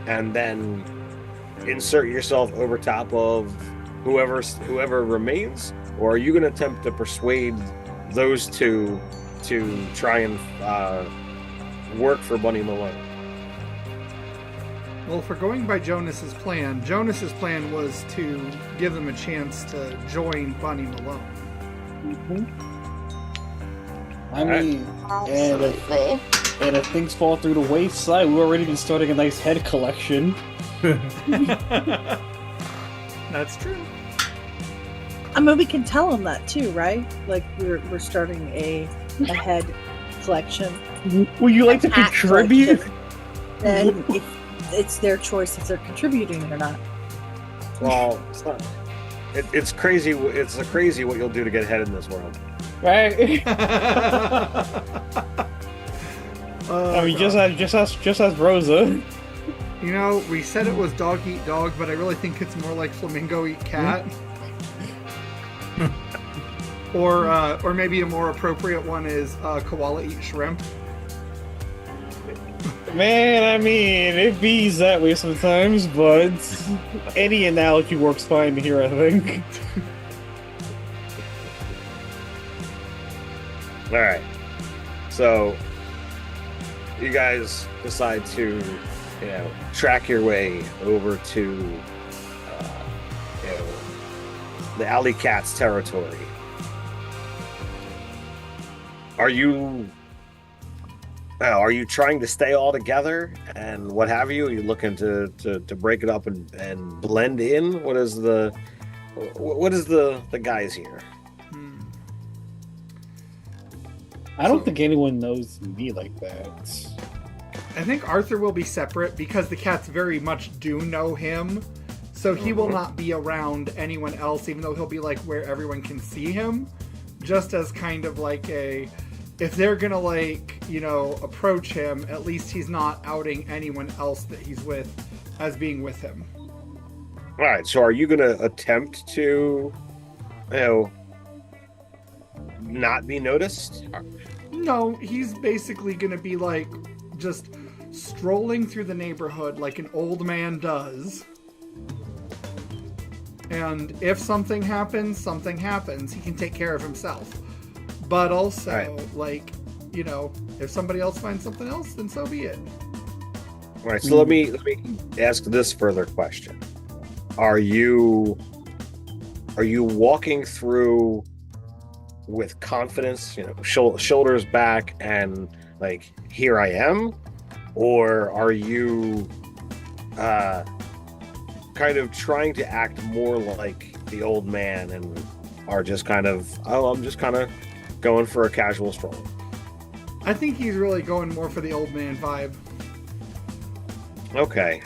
and then insert yourself over top of whoever remains, or are you going to attempt to persuade those two to try and work for Bunny Malone? Well, if we're going by Jonas's plan was to give them a chance to join Bunny Malone. I mean, Absolutely. and if things fall through the wayside, we've already been starting a nice head collection. That's true. I mean, we can tell them that too, right? Like we're starting a head collection. Would you like to Hat contribute? collection. And if it's their choice if they're contributing or not. Well, it's not. It's crazy. It's crazy what you'll do to get ahead in this world. Right? I mean, just as Rosa. You know, we said it was dog eat dog, but I really think it's more like flamingo eat cat. Or maybe a more appropriate one is koala eat shrimp. Man, I mean, it bees that way sometimes, but any analogy works fine here, I think. All right. So you guys decide to, you know, track your way over to, you know, the Alley Cats territory. Are you trying to stay all together and what have you? Are you looking to break it up and blend in? What is the guys here? I don't think anyone knows me like that. I think Arthur will be separate because the cats very much do know him. So he will not be around anyone else, even though he'll be like where everyone can see him. Just as kind of like if they're gonna like, you know, approach him, at least he's not outing anyone else that he's with as being with him. All right. So are you going to attempt to, you know, not be noticed? No, he's basically gonna be like just strolling through the neighborhood like an old man does. And if something happens, he can take care of himself. But also, Right. like, you know, if somebody else finds something else, then so be it. All right. So let me ask this further question. Are you walking through with confidence, you know, shoulders back and like, here I am? Or are you kind of trying to act more like the old man and are just kind of, I'm just kind of going for a casual stroll? I think he's really going more for the old man vibe. Okay.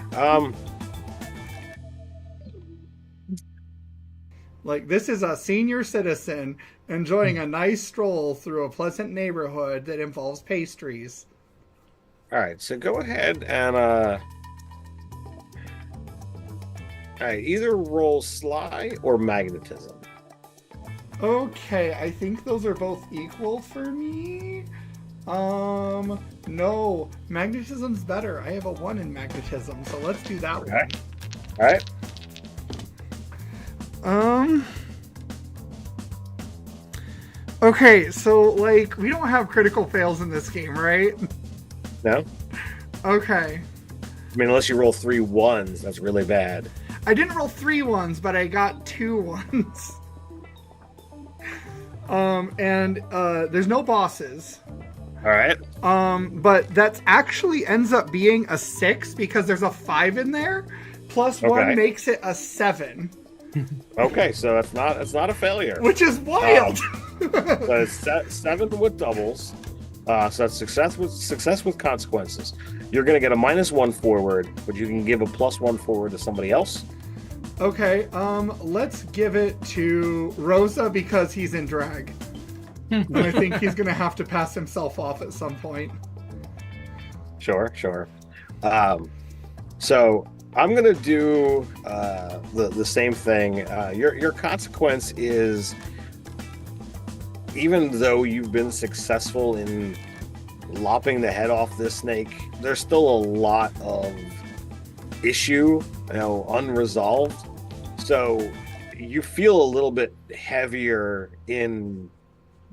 Like, this is a senior citizen enjoying a nice stroll through a pleasant neighborhood that involves pastries. All right. So go ahead and all right, either roll sly or magnetism. Okay, I think those are both equal for me. No. Magnetism's better. I have a 1 in magnetism, so let's do that Okay. one. All right. Okay, so, like, we don't have critical fails in this game, right? No. Okay. I mean, unless you roll 3 1s, that's really bad. I didn't roll 3 1s, but I got 2 1s. And there's no bosses. All right. But that actually ends up being a 6 because there's a 5 in there. Plus 1 Okay. makes it a 7. Okay, so that's not a failure. Which is wild. So it's 7 with doubles. So that's success with consequences. You're going to get a -1 forward, but you can give a +1 forward to somebody else. Okay, let's give it to Rosa because he's in drag. And I think he's gonna have to pass himself off at some point. Sure. So I'm gonna do the same thing. Your consequence is, even though you've been successful in lopping the head off this snake, there's still a lot of issue, unresolved. So you feel a little bit heavier in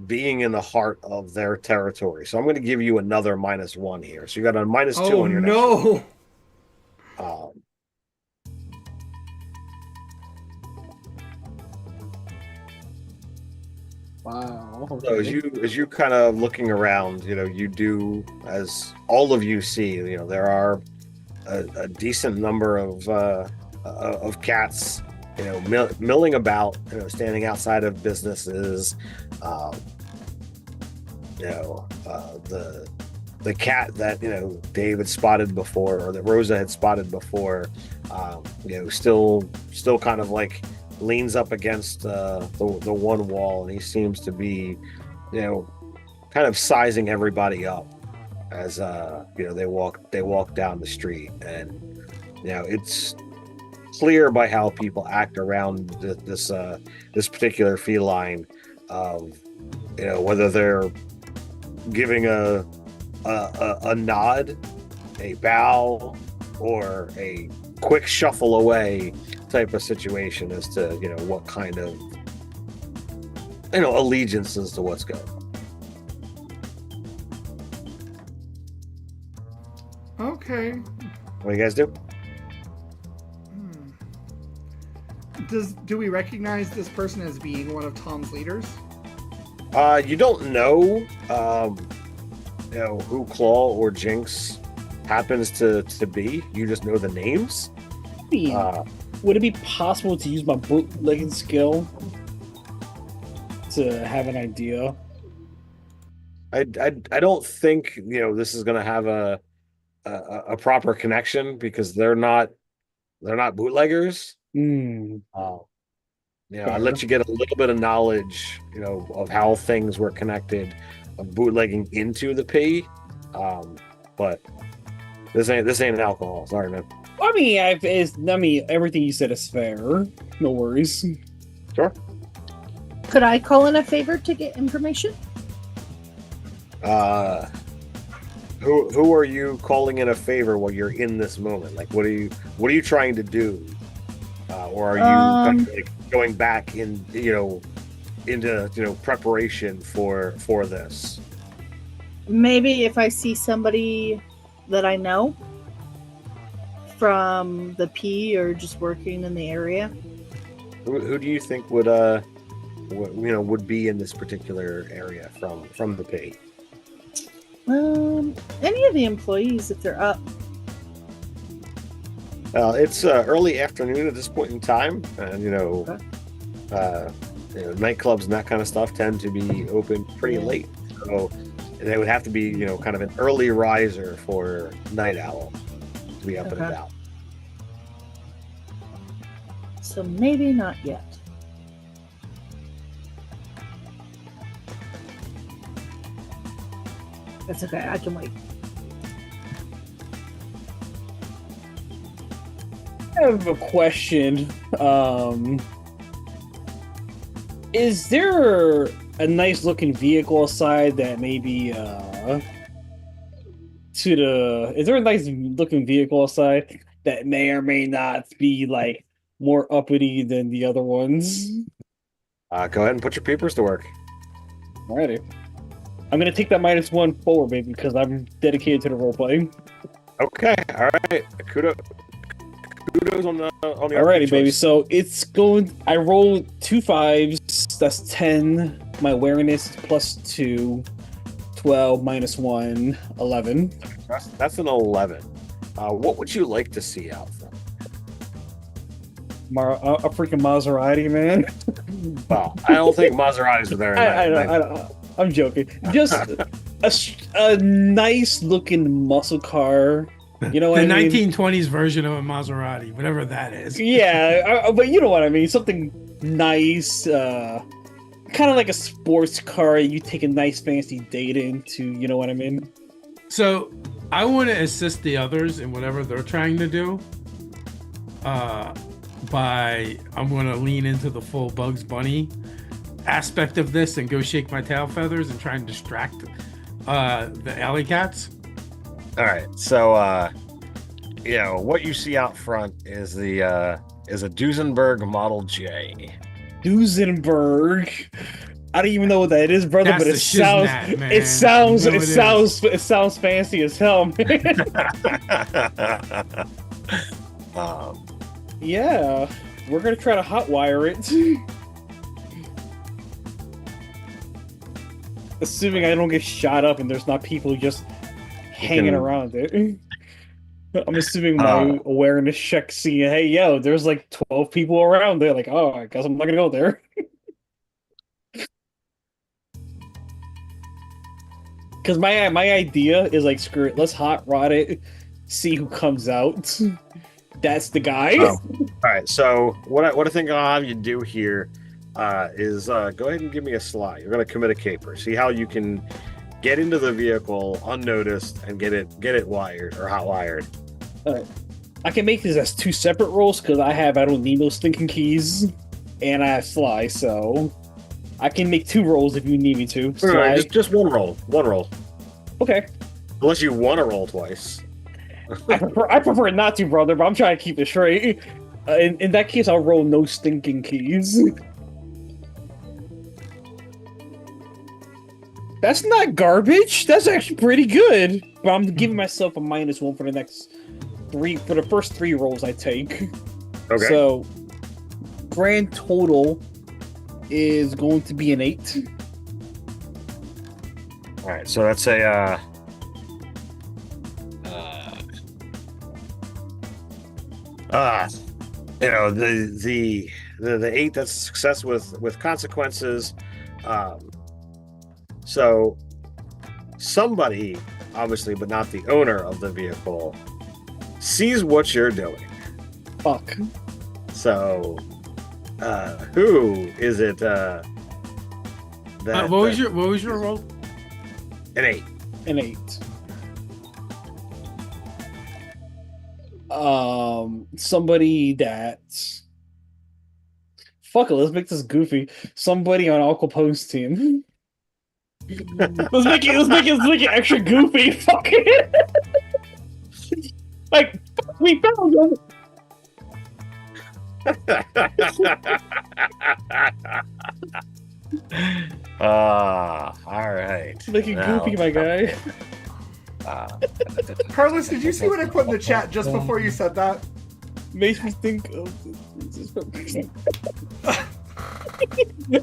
being in the heart of their territory. So I'm going to give you another -1 here. So you got a -2 on your next no! one. Wow. Okay. So as you kind of looking around, you do, as all of you see, there are a decent number of cats, milling about, standing outside of businesses. The cat that Dave had spotted before, or that Rosa had spotted before, still kind of like leans up against the one wall, and he seems to be, kind of sizing everybody up as they walk down the street, and it's clear by how people act around this particular feline, whether they're giving a nod, a bow, or a quick shuffle away type of situation as to what kind of allegiance as to what's going. Okay. What do you guys do? Do we recognize this person as being one of Tom's leaders? You don't know, who Claw or Jinx happens to be. You just know the names. Would it be possible to use my bootlegging skill to have an idea? I don't think this is going to have a proper connection, because they're not bootleggers. I let you get a little bit of knowledge, of how things were connected, of bootlegging into the P. But this ain't alcohol. Sorry, man. I mean, everything you said is fair. No worries. Sure. Could I call in a favor to get information? Who are you calling in a favor while you're in this moment? Like, what are you trying to do? Or are you kind of like going back into preparation for this? Maybe if I see somebody that I know from the P or just working in the area. Who do you think would be in this particular area from the P? Any of the employees, if they're up. It's early afternoon at this point in time, and nightclubs and that kind of stuff tend to be open pretty late. So they would have to be, kind of an early riser for Night Owl to be up and about. So maybe not yet. That's okay. I can wait. I have a question. Is there a nice looking vehicle aside that maybe is there a nice looking vehicle aside that may or may not be like more uppity than the other ones? Go ahead and put your papers to work. Alrighty. I'm gonna take that -1 forward, baby, because I'm dedicated to the role playing. Okay, all right. Kudos on the Alrighty, baby. So it's going. I rolled 2 5s. That's 10. My awareness is +2. 12 -1, 11. That's an 11. What would you like to see out there? A freaking Maserati, man. Well, I don't think Maseratis are there. I'm joking. Just a nice looking muscle car. You know what The I mean? 1920s version of a Maserati, whatever that is. Yeah, but you know what I mean. Something nice, kind of like a sports car. You take a nice fancy date into. You know what I mean? So I want to assist the others in whatever they're trying to do. I'm going to lean into the full Bugs Bunny aspect of this and go shake my tail feathers and try and distract the alley cats. All right, so what you see out front is a Duesenberg Model J. Duesenberg. I don't even know what that is, brother, That's but the shiznat, man. it sounds fancy as hell, man. Yeah, we're gonna try to hotwire it. Assuming I don't get shot up and there's not people just hanging around it. I'm assuming my awareness check seeing, hey, yo, there's like 12 people around there. Like, oh, I guess I'm not gonna go there. Because my idea is like, screw it, let's hot rod it, see who comes out. That's the guy. All right. So what I think I'll have you do here is go ahead and give me a slide. You're going to commit a caper. See how you can get into the vehicle unnoticed and get it wired or hot wired. All right. I can make this as 2 separate rolls because I don't need those stinking keys, and I have fly, so I can make 2 rolls if you need me to. All right, just one roll. One roll. Okay. Unless you want to roll twice. I prefer not to, brother, but I'm trying to keep it straight. In that case, I'll roll no stinking keys. That's not garbage. That's actually pretty good. But I'm giving myself a -1 for the next 3, for the first 3 rolls I take. Okay. So, grand total is going to be an 8. All right. So that's a. The 8, that's success with consequences. So somebody, obviously, but not the owner of the vehicle, sees what you're doing. Fuck. So who is it? What was your roll? An 8. An 8. Somebody that. Fuck it, let's make this goofy. Somebody on Al Capone's team. let's make it extra goofy. Fuck it. Like, we found him. All right. Make it goofy, my guy. Carlos, did you see what I put in the chat just before you said that? Makes me think of.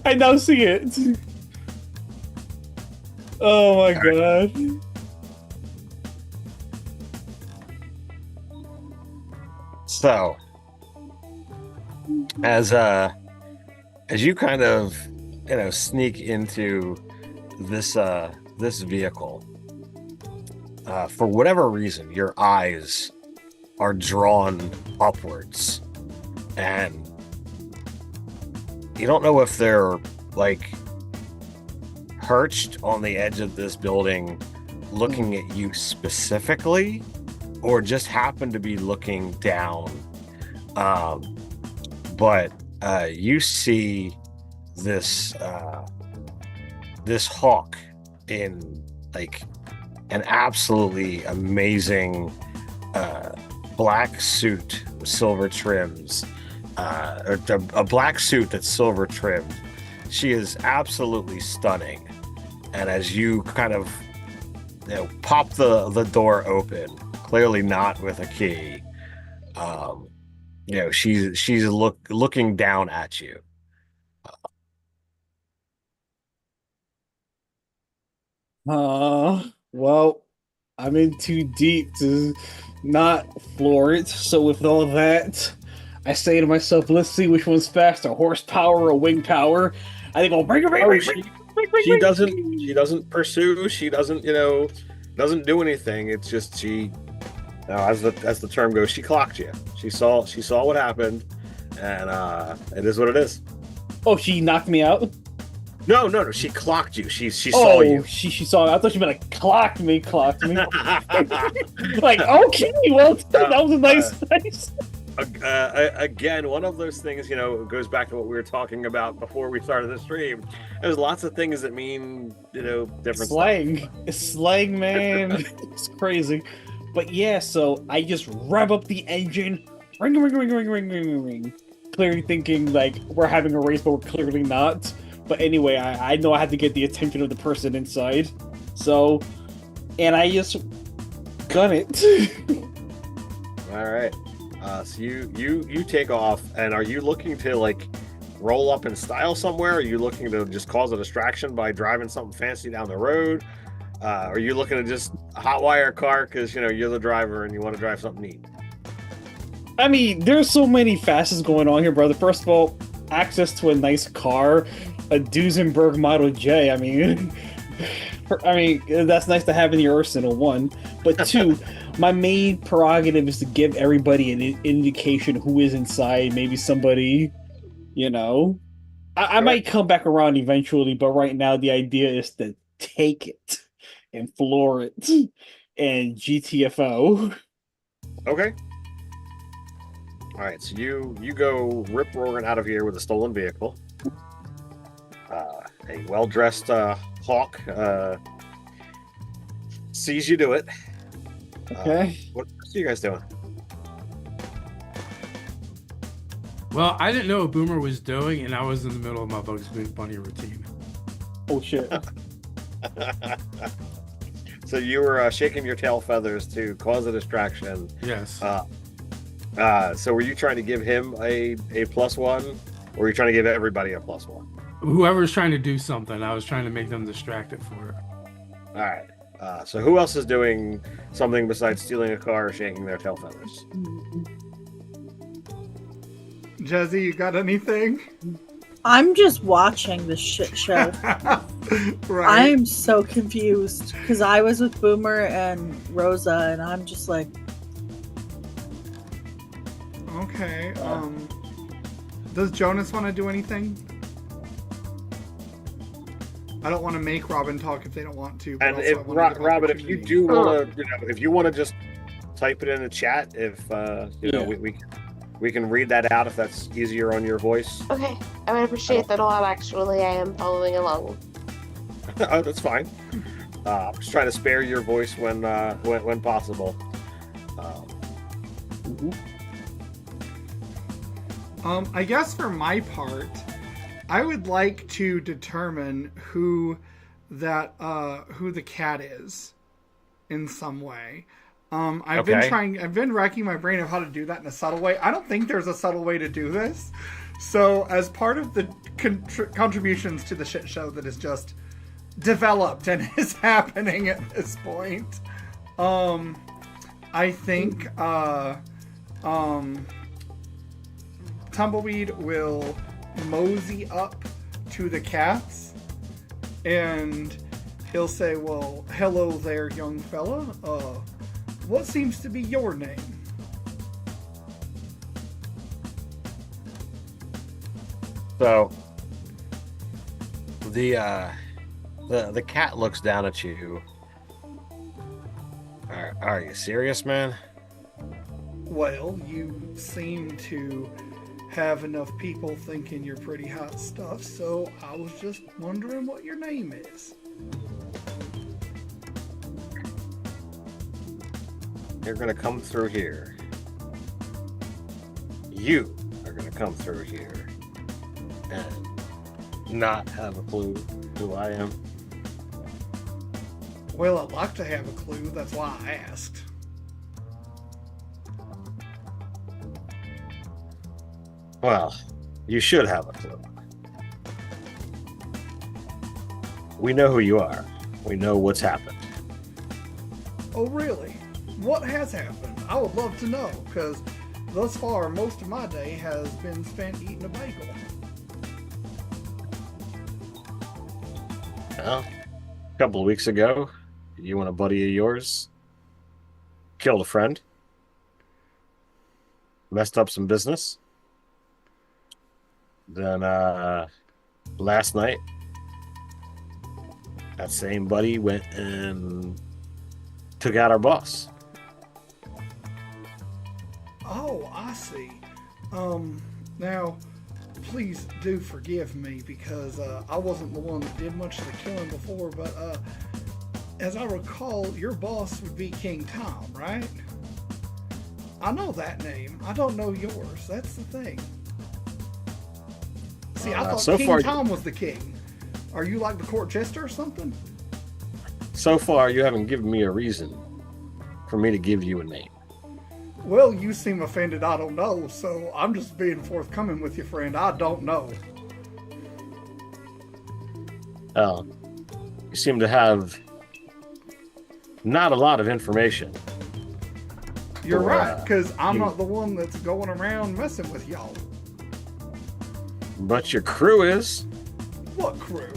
I now see it. Oh my god. So, as you kind of sneak into this vehicle, for whatever reason, your eyes are drawn upwards, and you don't know if they're like perched on the edge of this building looking at you specifically, or just happen to be looking down. But you see this this hawk in like an absolutely amazing black suit with silver trims, or a black suit that's silver trimmed. She is absolutely stunning. And as you kind of pop the door open, clearly not with a key, she's looking down at you. Well, I'm in too deep to not floor it. So with all that, I say to myself, let's see which one's faster, horsepower or wing power. I think I'll bring her. She doesn't pursue. She doesn't doesn't do anything. It's just she. As the term goes, she clocked you. She saw what happened, and it is what it is. Oh, she knocked me out. No. She clocked you. She saw you. She saw me. I thought she meant like clocked me. Like, okay, well, that was a nice. Again, one of those things, goes back to what we were talking about before we started the stream. There's lots of things that mean, different slang. stuff. It's slang, man. It's crazy. But yeah, so I just rev up the engine. Ring. Clearly thinking like we're having a race, but we're clearly not. But anyway, I know I had to get the attention of the person inside. So, and I just gun it. All right. So you take off, and are you looking to like roll up in style somewhere? Are you looking to just cause a distraction by driving something fancy down the road? Are you looking to just hotwire a car because you're the driver and you want to drive something neat? I mean, there's so many facets going on here, brother. First of all, access to a nice car, a Duesenberg Model J. I mean, that's nice to have in your arsenal, one. But two, my main prerogative is to give everybody an indication who is inside. Maybe somebody, I might come back around eventually, but right now the idea is to take it and floor it and GTFO. Okay. All right, so you go rip roaring out of here with a stolen vehicle. A well-dressed hawk sees you do it. Okay. What are you guys doing? Well, I didn't know what Boomer was doing, and I was in the middle of my Bugs Bunny routine. Oh shit. So you were shaking your tail feathers to cause a distraction. Yes. So were you trying to give him a +1, or were you trying to give everybody a +1? Whoever's trying to do something, I was trying to make them distracted for it. All right. So who else is doing something besides stealing a car or shaking their tail feathers? Jezi, you got anything? I'm just watching this shit show. Right. I'm so confused because I was with Boomer and Rosa, and I'm just like, Okay. Does Jonas want to do anything? I don't want to make Robin talk if they don't want to. But And also if I wanna give Robin, if you opportunity. do want to, if you want to just type it in the chat, if we can read that out if that's easier on your voice. Okay, I would appreciate that a lot, actually. I am following along. Oh, that's fine. I'm just trying to spare your voice when possible. I guess for my part, I would like to determine who the cat is in some way. I've been racking my brain of how to do that in a subtle way. I don't think there's a subtle way to do this. So as part of the contributions to the shit show that is just developed and is happening at this point, I think Tumbleweed will mosey up to the cats and he'll say, well, hello there, young fella. What seems to be your name? So the cat looks down at you. Are you serious, man? Well, you seem to have enough people thinking you're pretty hot stuff, so I was just wondering what your name is. You're gonna come through here. You are gonna come through here and not have a clue who I am. Well, I'd like to have a clue, that's why I asked. Well, you should have a clue. We know who you are. We know what's happened. Oh, really? What has happened? I would love to know, because thus far, most of my day has been spent eating a bagel. Well, a couple of weeks ago, you and a buddy of yours killed a friend, messed up some business. Then last night, that same buddy went and took out our boss. Oh, I see. Now, please do forgive me because I wasn't the one that did much of the killing before, but as I recall, your boss would be King Tom, right? I know that name. I don't know yours. That's the thing. See, I thought so King far, Tom was the king. Are you like the court jester or something? So far, you haven't given me a reason for me to give you a name. Well, you seem offended I don't know, so I'm just being forthcoming with you, friend. I don't know. You seem to have not a lot of information. You're right, because I'm not the one that's going around messing with y'all. But your crew is. What crew?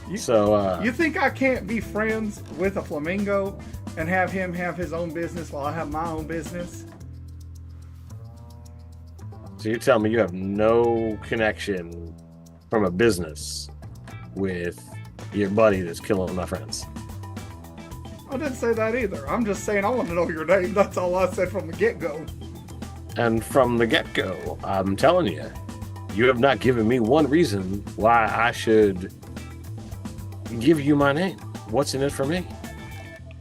You You think I can't be friends with a flamingo and have him have his own business while I have my own business? So you tell me you have no connection from a business with your buddy that's killing my friends. I didn't say that either. I'm just saying I want to know your name. That's all I said from the get-go. And from the get-go, I'm telling you, you have not given me one reason why I should give you my name. What's in it for me?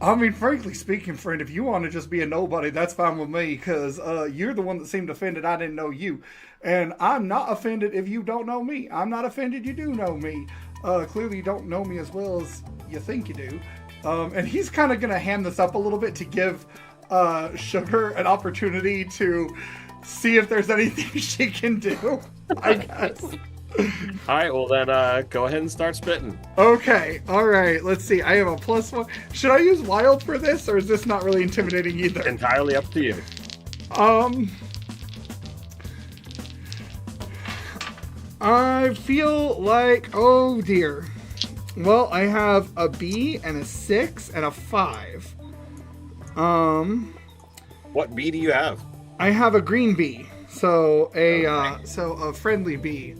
I mean, frankly speaking, friend, if you want to just be a nobody, that's fine with me, because you're the one that seemed offended I didn't know you. And I'm not offended if you don't know me. I'm not offended you do know me. Clearly you don't know me as well as you think you do. And he's kind of going to hand this up a little bit to give Sugar an opportunity to see if there's anything she can do, I guess. All right, well then, go ahead and start spitting. Okay, all right. Let's see. I have a +1. Should I use wild for this, or is this not really intimidating either? Entirely up to you. I feel like, oh dear. Well, I have a B and a 6 and a 5. What bee do you have? I have a green bee, so a friendly bee.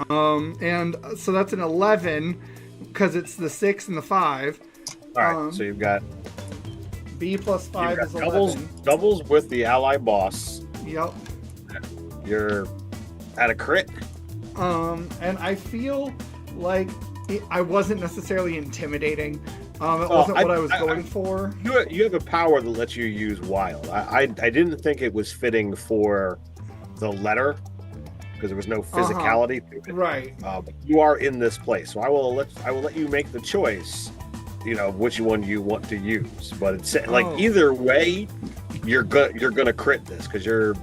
And so that's an 11 because it's the 6 and the 5. All right, so you've got B plus 5 is doubles, 11. doubles with the ally boss. Yep. You're at a crit. And I feel like I wasn't necessarily intimidating. It wasn't what I was going for. You have a power that lets you use wild. I didn't think it was fitting for the letter because there was no physicality to it. Right. But you are in this place, so I will let you make the choice. You know which one you want to use, but it's like either way, you're gonna crit this because you're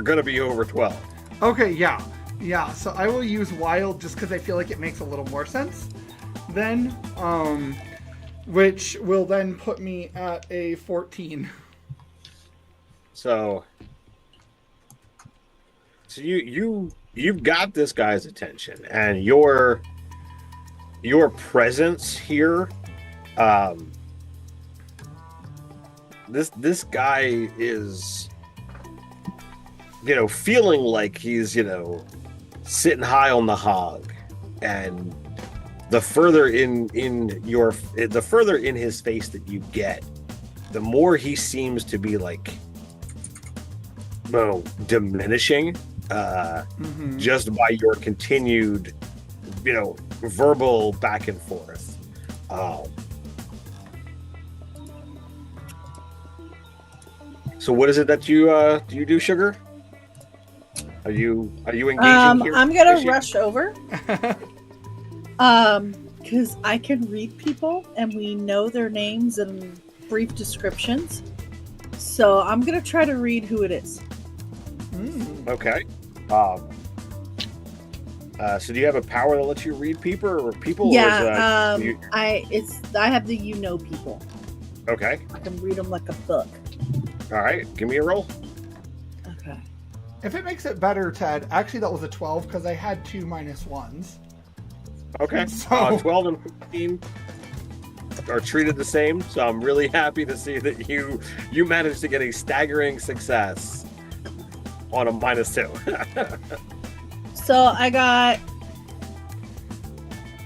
gonna be over 12. Okay. Yeah. So I will use wild just because I feel like it makes a little more sense. Then, which will then put me at a 14. So you've got this guy's attention, and your presence here. This guy is, feeling like he's, sitting high on the hog, and the further in his face that you get, the more he seems to be like diminishing just by your continued, verbal back and forth. So what is it that you do you do, Sugar? Are you engaging here? I'm gonna rush over. Because I can read people and we know their names and brief descriptions. So I'm gonna try to read who it is. Okay. So do you have a power that lets you read people or people? Yeah. Or is, I have the people. Okay. I can read them like a book. All right. Give me a roll. Okay. If it makes it better, Ted, actually that was a 12 because I had 2 -1s. Okay. So 12 and 15 are treated the same. So I'm really happy to see that you managed to get a staggering success on a -2. So I got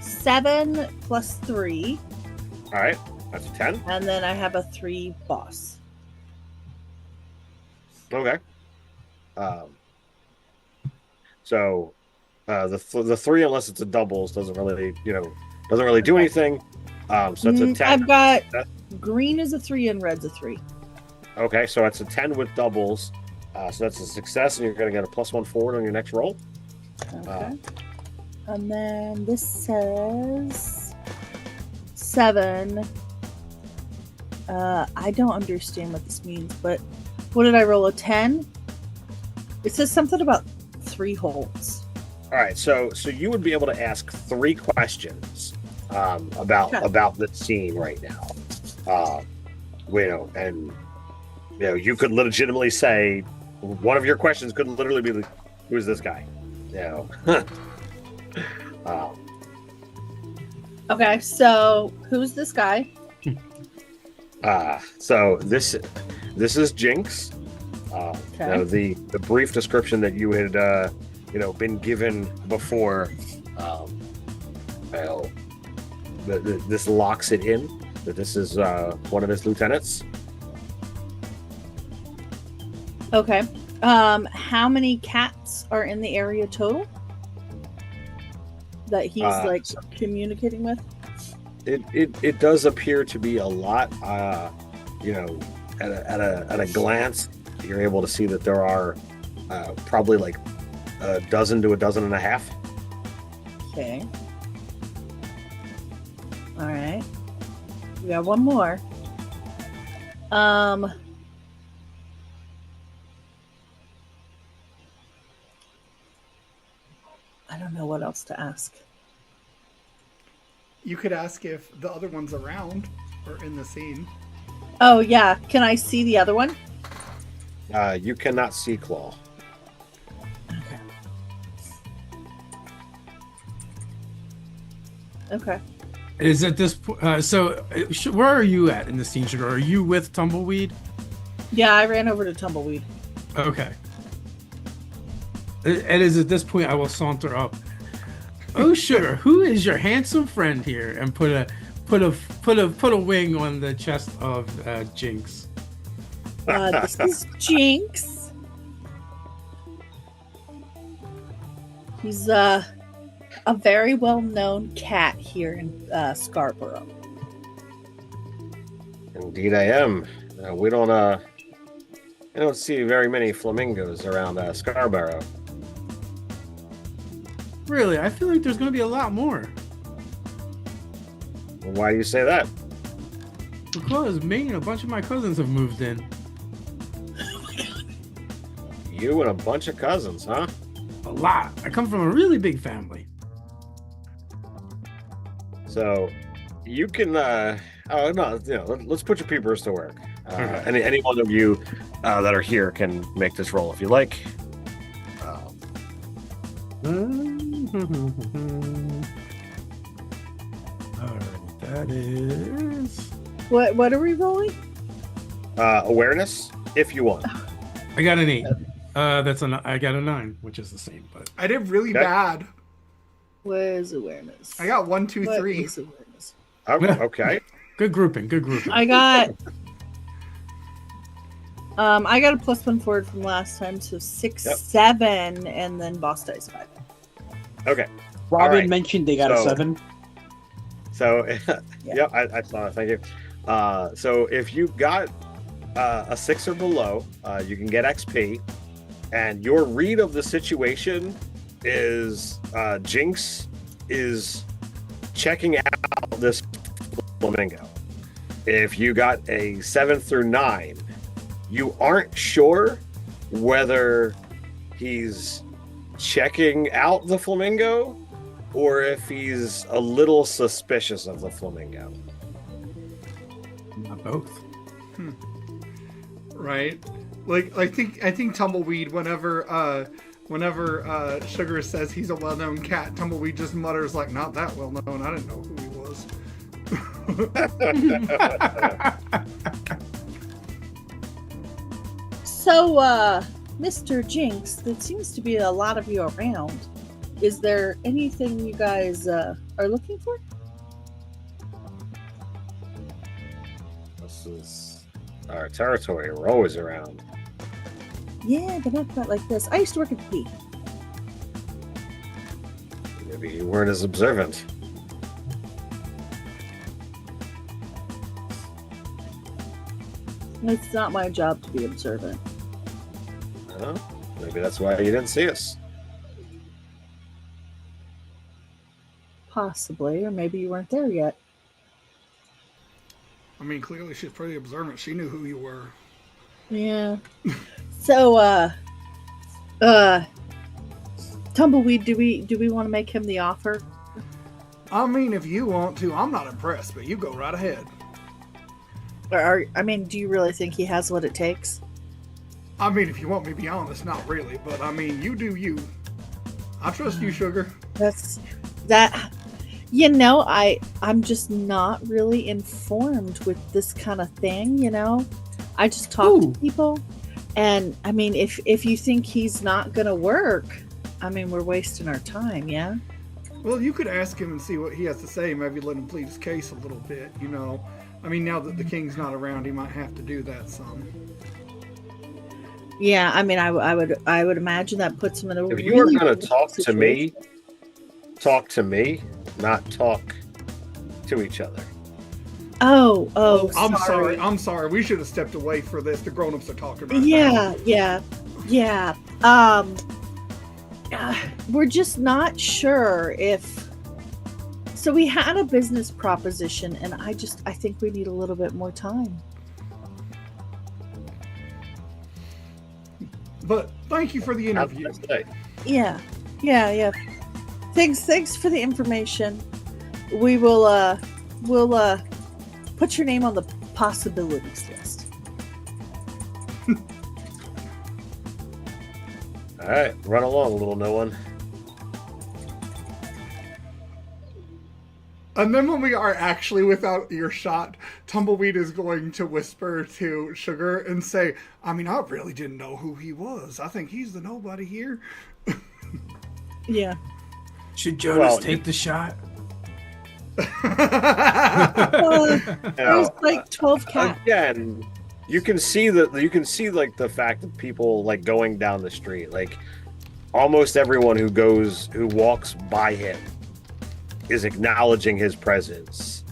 7 plus 3. All right. That's a 10. And then I have a 3 boss. Okay. So the 3, unless it's a doubles, doesn't really do anything. So it's a 10. I've got green is a 3 and red's a 3. Okay, so it's a 10 with doubles. So that's a success, and you're going to get a +1 forward on your next roll. Okay. And then this says 7. I don't understand what this means, but what did I roll? A 10? It says something about 3 holes. All right, so you would be able to ask 3 questions about the scene right now. And you could legitimately say one of your questions could literally be, "Who's this guy?" Okay, so who's this guy? So this is Jinx. Okay. The brief description that you had been given before, this locks it in that this is one of his lieutenants. Okay. How many cats are in the area total that he's communicating with? It does appear to be a lot. At a glance, you're able to see that there are probably like a dozen to a dozen and a half. Okay. All right. We got one more. I don't know what else to ask. you could ask if the other one's around or in the scene. Oh, yeah. Can I see the other one? You cannot see Claw. Okay. Is at this point? Where are you at in the scene, Sugar? Are you with Tumbleweed? Yeah, I ran over to Tumbleweed. Okay. It is at this point I will saunter up. Oh, Sugar, who is your handsome friend here? And put a wing on the chest of Jinx. This is Jinx. He's a very well-known cat here in Scarborough. Indeed, I am. We don't see very many flamingos around Scarborough. Really? I feel like there's going to be a lot more. Why do you say that? Because me and a bunch of my cousins have moved in. You and a bunch of cousins, huh? A lot. I come from a really big family. So you can let's put your peepers to work. Any one of you that are here can make this roll if you like. Alright, that is What are we rolling? Awareness, if you want. I got an 8. I got a 9, which is the same, but I did really Okay. bad. Where's awareness? I got 1, 2, What 3. is awareness? Oh, okay. good grouping. I got I got a +1 for it from last time, so 6, Yep. 7, and then boss dice 5. Okay. Robin right. mentioned they got a So- 7. So, Yeah. I saw it. Thank you. So if you got a 6 or below, you can get XP, and your read of the situation is Jinx is checking out this flamingo. If you got a 7 through 9, you aren't sure whether he's checking out the flamingo or if he's a little suspicious of the flamingo. Not both. Right? Like I think Tumbleweed, whenever Sugar says he's a well-known cat, Tumbleweed just mutters like, "Not that well-known. I didn't know who he was." So, Mr. Jinx, there seems to be a lot of you around. Is there anything you guys are looking for? This is our territory. We're always around. Yeah, but not quite like this. I used to work at the P. Maybe you weren't as observant. It's not my job to be observant. Well, maybe that's why you didn't see us. Possibly, or maybe you weren't there yet. I mean, clearly she's pretty observant. She knew who you were. Yeah. So, Tumbleweed, do we want to make him the offer? I mean, if you want to, I'm not impressed, but you go right ahead. Or do you really think he has what it takes? I mean, if you want me to be honest, not really, but I mean, you do you. I trust you, Sugar. I'm just not really informed with this kind of thing, you know? I just talk Ooh. to people, and I mean, if you think he's not gonna work, I mean, we're wasting our time, yeah? Well, you could ask him and see what he has to say. Maybe let him plead his case a little bit, you know. I mean, now that the king's not around, he might have to do that some. Yeah, I mean, I would imagine that puts him in a If you are really going to difficult talk to me, not talk to each other. Oh, I'm sorry. We should have stepped away for this. The grown-ups are talking about Yeah. We're just not sure if. So we had a business proposition, and I think we need a little bit more time. But thank you for the interview. Have a nice day. Yeah. Thanks for the information. We'll put your name on the possibilities list. All right, run along, little no one. And then when we are actually without earshot, Tumbleweed is going to whisper to Sugar and say, I mean, I really didn't know who he was. I think he's the nobody here. Yeah. Should Jonas Well, take the shot? There's like 12 cats. Again, you can see like the fact that people like going down the street, like almost everyone who walks by him is acknowledging his presence.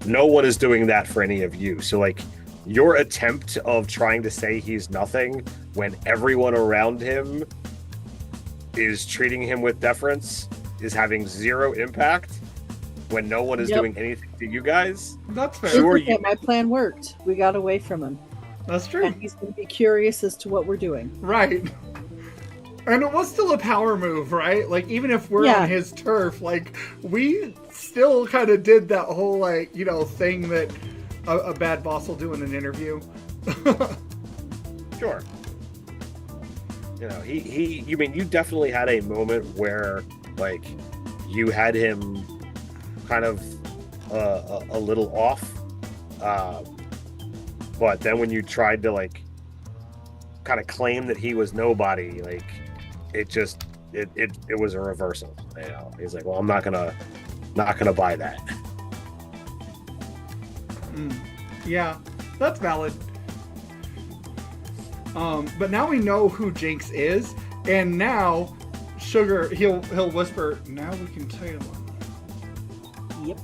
No one is doing that for any of you. So like your attempt of trying to say he's nothing when everyone around him is treating him with deference is having zero impact when no one is doing anything to you guys. That's fair. Sure, Okay, my plan worked. We got away from him. That's true. And he's going to be curious as to what we're doing. Right. And it was still a power move, right? Like, even if we're on his turf, like, we still kind of did that whole, like, you know, thing that a bad boss will do in an interview. Sure. You know, you definitely had a moment where, like, you had him kind of a little off. But then when you tried to, like, kind of claim that he was nobody, like, it was a reversal. You know, he's like, well, I'm not gonna buy that. Yeah, that's valid. But now we know who Jinx is, and now Sugar, he'll whisper, now we can tail him. Yep.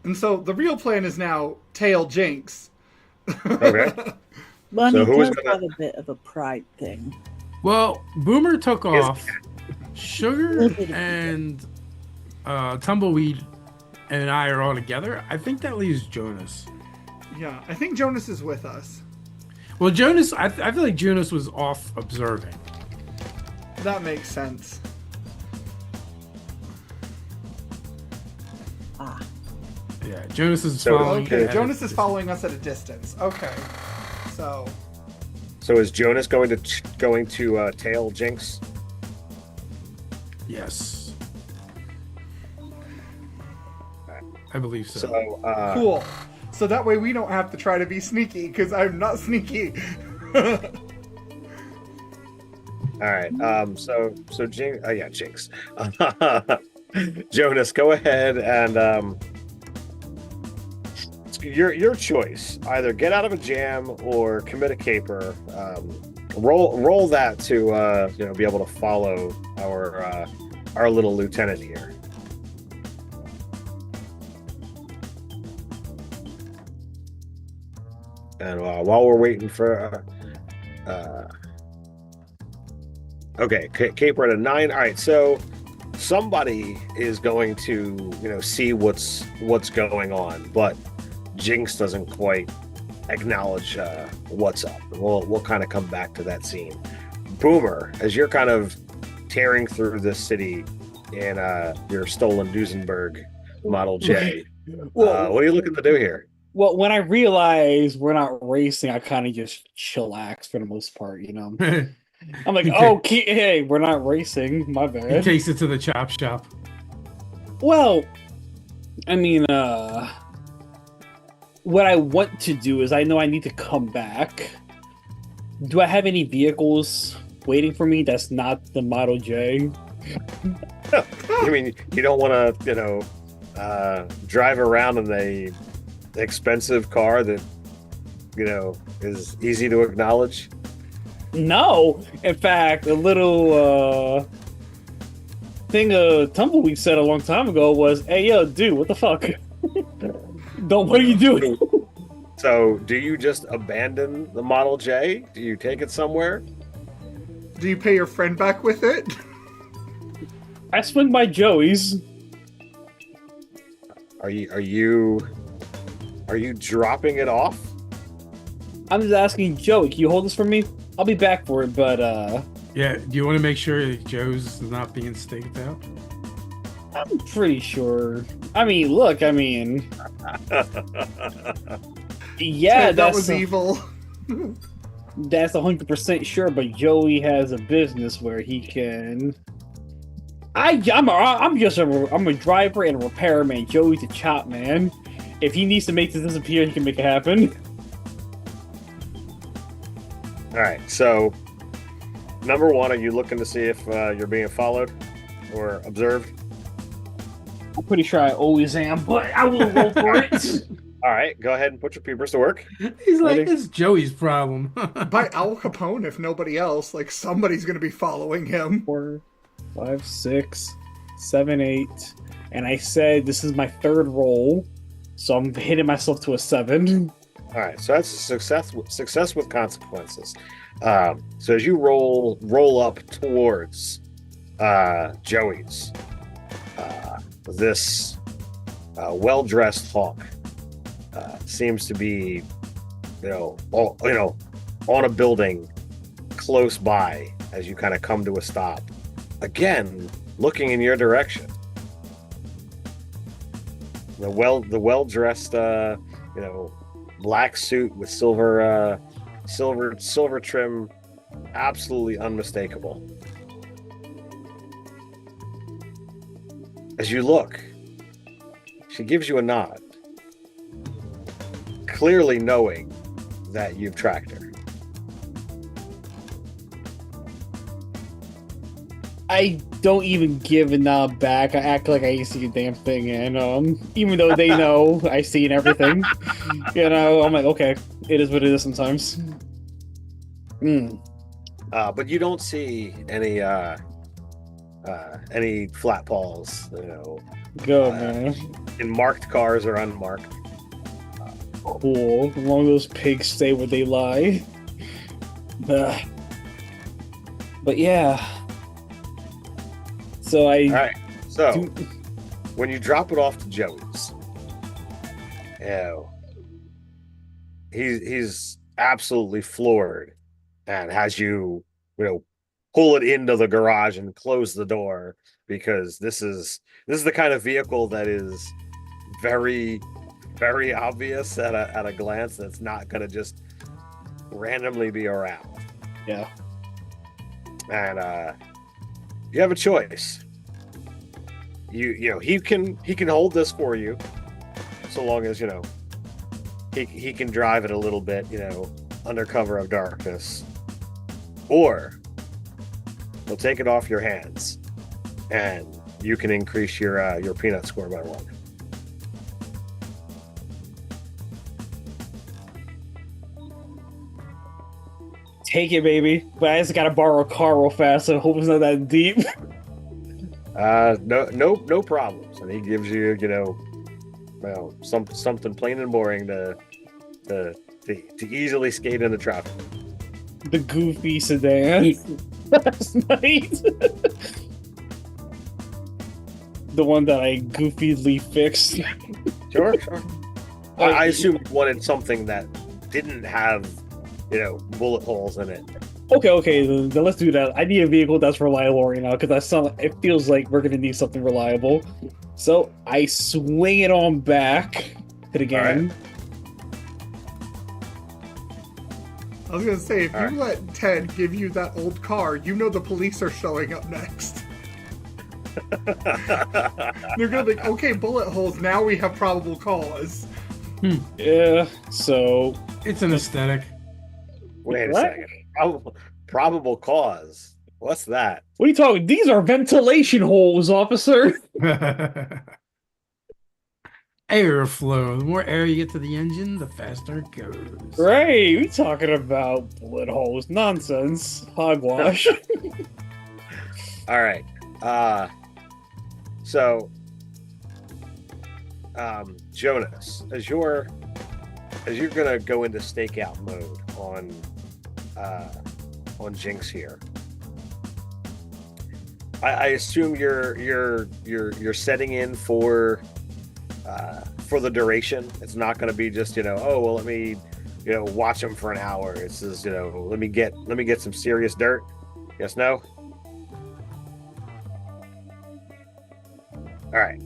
And so the real plan is now tail Jinx. Okay. Well, So he who is does gonna- have a bit of a pride thing. Well, Boomer took His off. Sugar and Tumbleweed and I are all together. I think that leaves Jonas. Yeah, I think Jonas is with us. Well, Jonas, I feel like Jonas was off observing. That makes sense. Ah. Yeah, Jonas is So- following. Okay, at Jonas a is following us at a distance. Okay, so So is Jonas going to tail Jinx? Yes. I believe so. So cool. So that way we don't have to try to be sneaky, because I'm not sneaky. all right. So Jinx. Yeah, Jinx. Jonas, go ahead and it's your choice. Either get out of a jam or commit a caper. Roll that to be able to follow our little lieutenant here. And while we're waiting for okay, caper at a 9. All right, so somebody is going to see what's going on, but Jinx doesn't quite acknowledge what's up. We'll kind of come back to that scene. Boomer, as you're kind of tearing through this city in your stolen Duesenberg Model J, Well, what are you looking to do here? well, when I realize we're not racing, I kind of just chillax for the most part, you know. I'm like, He oh, hey, we're not racing. My he bad. takes it to the chop shop. Well, I mean, what I want to do is I know I need to come back. Do I have any vehicles waiting for me that's not the Model J? I mean, you don't want to, drive around in a expensive car that, is easy to acknowledge. No. In fact, a little thing Tumbleweed said a long time ago was, hey, yo, dude, what the fuck? What are you doing? So, do you just abandon the Model J? Do you take it somewhere? do you pay your friend back with it? I swing by Joey's. Are you dropping it off? I'm just asking Joey, can you hold this for me? I'll be back for it, but Yeah, do you want to make sure that Joe's not being staked out? I'm pretty sure. I mean, look, yeah, Ted, that was a- evil. That's 100% sure, but Joey has a business where he can. I'm a driver and a repairman. Joey's a chop man. If he needs to make this disappear, he can make it happen. All right. So, number one, are you looking to see if you're being followed or observed? I'm pretty sure I always am, but I will roll for it. All right. Go ahead and put your peepers to work. He's like, Ready? it's Joey's problem. By Al Capone, if nobody else, like somebody's gonna be following him. 4, 5, 6, 7, 8, and I said this is my third roll, so I'm hitting myself to a 7. All right. So that's a success with consequences. So as you roll up towards Joey's, this well-dressed hawk seems to be, on a building close by as you kind of come to a stop. Again, looking in your direction. The well-dressed, black suit with silver trim, absolutely unmistakable. As you look, she gives you a nod, clearly knowing that you've tracked her. I don't even give a nod back. I act like I ain't see a damn thing, and even though they know I see and everything, I'm like, okay, it is what it is sometimes. But you don't see any flat balls, Go, man. in marked cars or unmarked. Cool. As long as those pigs stay where they lie. But yeah. So All right. So when you drop it off to Joey's, he's absolutely floored and has you pull it into the garage and close the door, because this is the kind of vehicle that is very, very obvious at a glance. That's not going to just randomly be around. Yeah. And you have a choice. He can hold this for you, so long as he can drive it a little bit, under cover of darkness, or he'll take it off your hands, and you can increase your peanut score by 1. Take it, baby. But I just gotta borrow a car real fast, so I hope it's not that deep. No problems. And he gives you, something plain and boring to easily skate into traffic. The goofy sedan. That's nice. The one that I goofily fixed. Sure. I assume you wanted something that didn't have, bullet holes in it. Okay, then let's do that. I need a vehicle that's reliable right now, because it feels like we're gonna need something reliable. So I swing it on back. Hit again. I was gonna say, if you let Ted give you that old car, the police are showing up next. They're gonna be like, okay, bullet holes, now we have probable cause. Yeah, so... It's an aesthetic. Wait a second. Probable cause? What's that? What are you talking? These are ventilation holes, officer! Airflow. The more air you get to the engine, the faster it goes. Right, we talking about bullet holes. Nonsense. Hogwash. All right. So, Jonas, as you're gonna go into stakeout mode on Jinx here, I assume you're setting in for the duration. It's not going to be just let me watch him for an hour. It's just let me get some serious dirt. Yes, no. All right.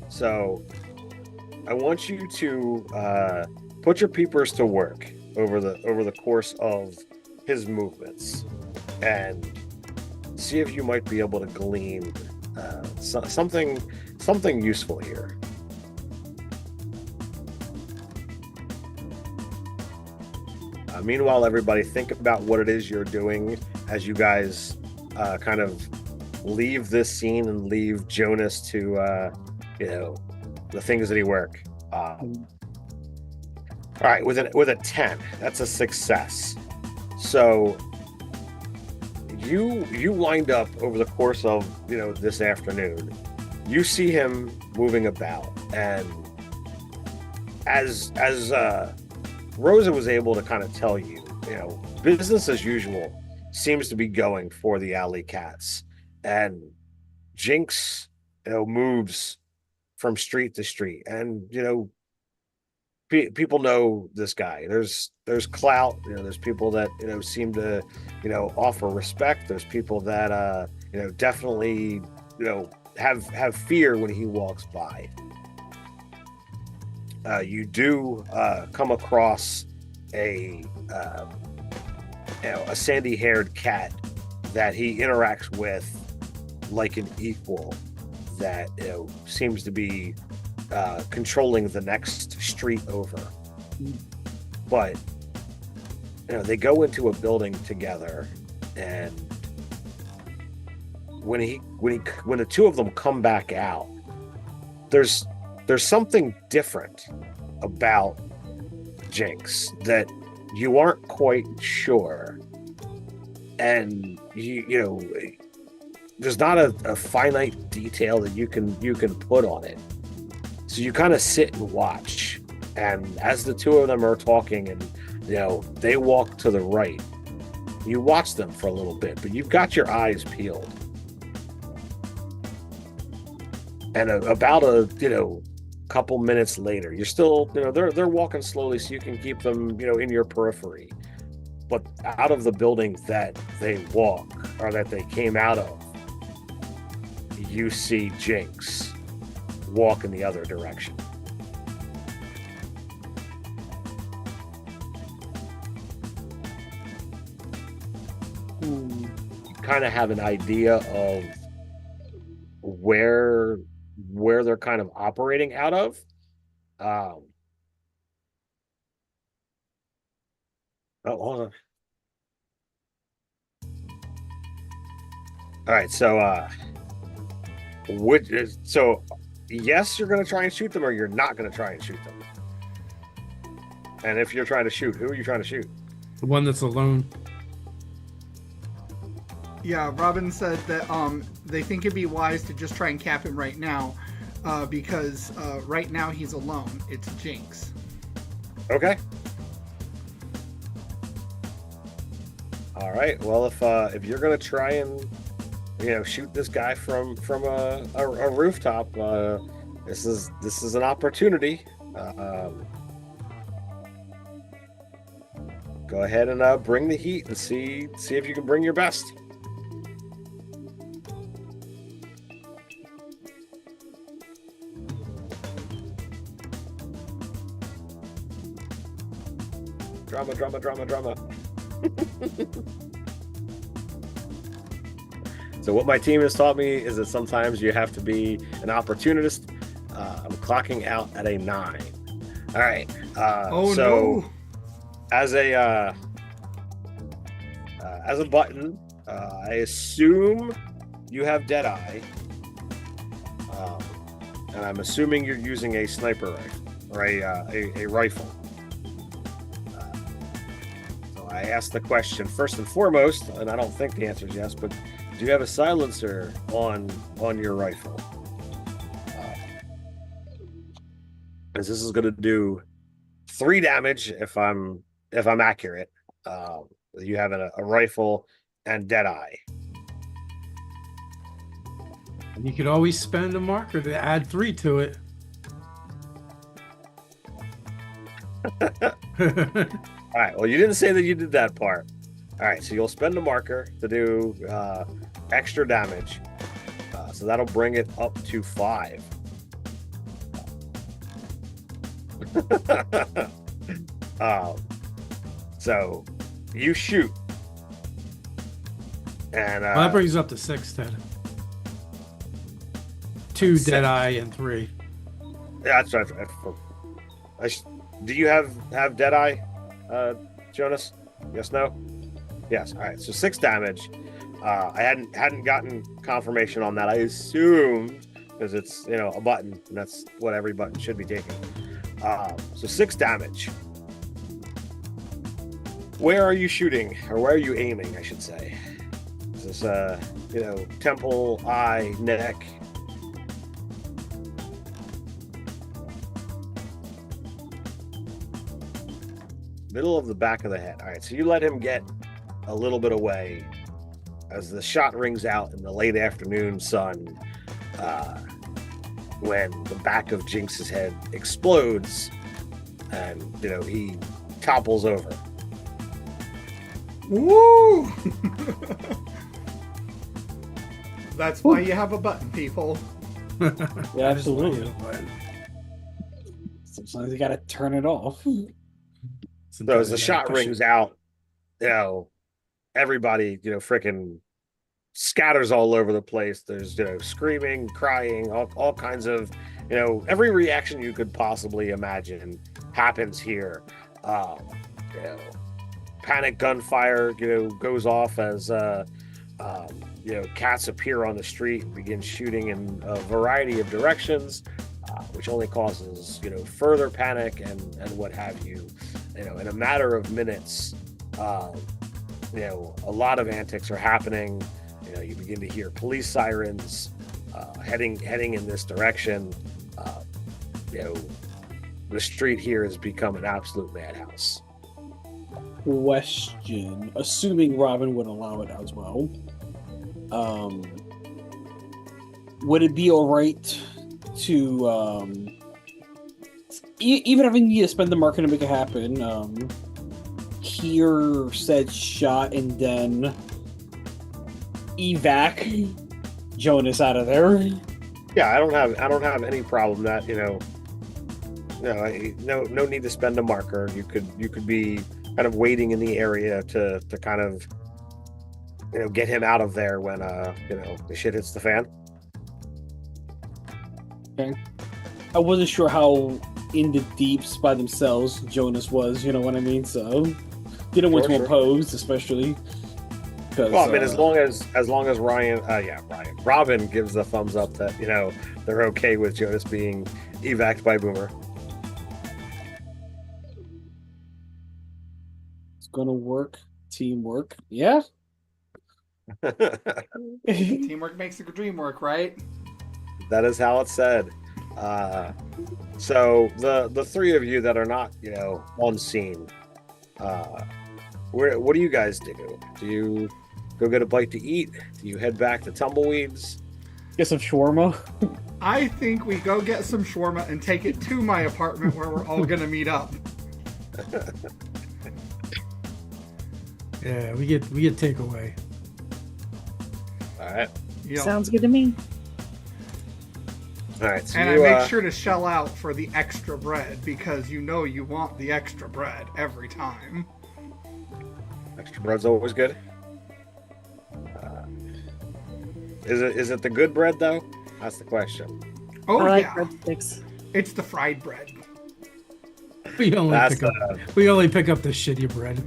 So I want you to put your peepers to work over the course of his movements, and see if you might be able to glean something useful here. Meanwhile, everybody, think about what it is you're doing as you guys kind of leave this scene and leave Jonas to the things that he work. All right, with a 10, that's a success. So you wind up over the course of this afternoon, you see him moving about, and as Rosa was able to kind of tell you, business as usual seems to be going for the alley cats, and Jinx moves from street to street, and people know this guy. There's clout. There's people that seem to offer respect. There's people that definitely have fear when he walks by. You do come across a sandy-haired cat that he interacts with like an equal, that seems to be controlling the next street over. But they go into a building together, and when the two of them come back out, there's something different about Jinx that you aren't quite sure, and you know there's not a finite detail that you can put on it. So you kind of sit and watch, and as the two of them are talking, and they walk to the right, you watch them for a little bit, but you've got your eyes peeled. And about a couple minutes later, you're still they're walking slowly, so you can keep them in your periphery. But out of the building that they walk, or that they came out of, you see Jinx walk in the other direction. You kind of have an idea of where they're kind of operating out of. Oh, hold on. All right, so yes, you're going to try and shoot them, or you're not going to try and shoot them. And if you're trying to shoot, who are you trying to shoot? The one that's alone. Yeah, Robin said that they think it'd be wise to just try and cap him right now, because right now he's alone. It's Jinx. Okay. All right. Well, if you're gonna try and shoot this guy from a rooftop, this is an opportunity. Go ahead and bring the heat and see if you can bring your best. Drama. So what my team has taught me is that sometimes you have to be an opportunist. I'm clocking out at a 9. All right. No. As a button, I assume you have Deadeye, and I'm assuming you're using a sniper rifle or a rifle. I asked the question first and foremost, and I don't think the answer is yes, but do you have a silencer on your rifle? As this is going to do 3 damage if I'm accurate. You have a rifle and Deadeye. And you could always spend a marker to add 3 to it. All right, well, you didn't say that you did that part. All right, so you'll spend a marker to do extra damage. So that'll bring it up to 5. So you shoot. And Well, that brings it up to 6, Ted. 2 Deadeye and 3. Yeah, that's right. Do you have Deadeye, Jonas? Yes, no? Yes. All right. So 6 damage. I hadn't gotten confirmation on that. I assume because it's a button, and that's what every button should be taking. So 6 damage. Where are you shooting, or where are you aiming? I should say. Is this temple, eye, neck? Middle of the back of the head. All right, so you let him get a little bit away as the shot rings out in the late afternoon sun, when the back of Jinx's head explodes and he topples over. Woo! That's why you have a button, people. Yeah, absolutely. Sometimes you gotta turn it off. So as the shot rings out, everybody, freaking scatters all over the place. There's, screaming, crying, all kinds of, every reaction you could possibly imagine happens here. Panic gunfire, goes off as cats appear on the street and begin shooting in a variety of directions, which only causes further panic and what have you. In a matter of minutes, a lot of antics are happening. You begin to hear police sirens heading in this direction. The street here has become an absolute madhouse. Question: assuming Robin would allow it as well, would it be all right to even having you spend the market to make it happen, hear said shot and then evac Jonas out of there? Yeah, I don't have any problem that no need to spend a marker. You could be kind of waiting in the area to kind of get him out of there when the shit hits the fan. Okay. I wasn't sure how in the deeps by themselves Jonas was, you know what I mean? So didn't want to oppose, especially. Well, I mean, as long as Robin gives the thumbs up that they're okay with Jonas being evac'd by Boomer. It's gonna work. Teamwork, yeah. Teamwork makes the dream work, right? That is how it's said. So the three of you that are not on scene, what do you guys do? Do you go get a bite to eat? Do you head back to Tumbleweeds? Get some shawarma? I think we go get some shawarma and take it to my apartment where we're all gonna meet up. Yeah, we get takeaway. All right. Sounds good to me. All right. So and I make sure to shell out for the extra bread because you want the extra bread every time. Extra bread's always good. Is it the good bread though? That's the question. Oh I like yeah, breadsticks. it's the fried bread. We only pick up the shitty bread.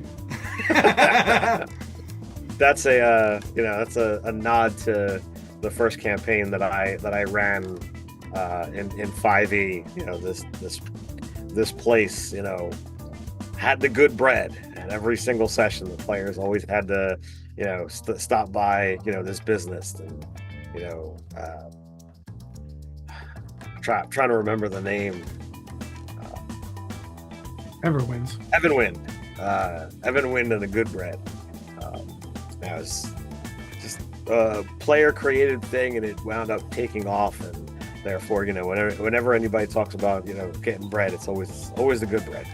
That's a nod to the first campaign that I ran in 5e. This place had the good bread, and every single session the players always had to stop by this business and trying to remember the name. Everwinds. Evan Wind and the good bread. That was just a player created thing, and it wound up taking off, and therefore whenever anybody talks about getting bread, it's always the good bread.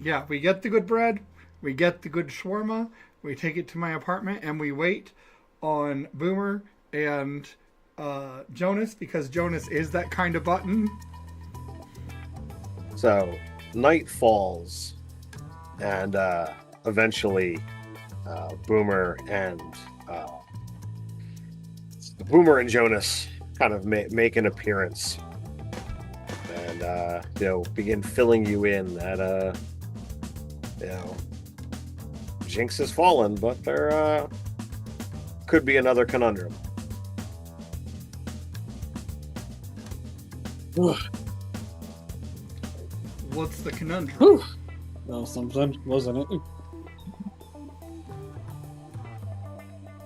Yeah, we get the good bread, we get the good shawarma, we take it to my apartment, and we wait on Boomer and Jonas because Jonas is that kind of button. So night falls, and eventually Boomer and Jonas kind of make an appearance, and begin filling you in that Jinx has fallen, but there could be another conundrum. What's the conundrum? Whew. Well, something, wasn't it?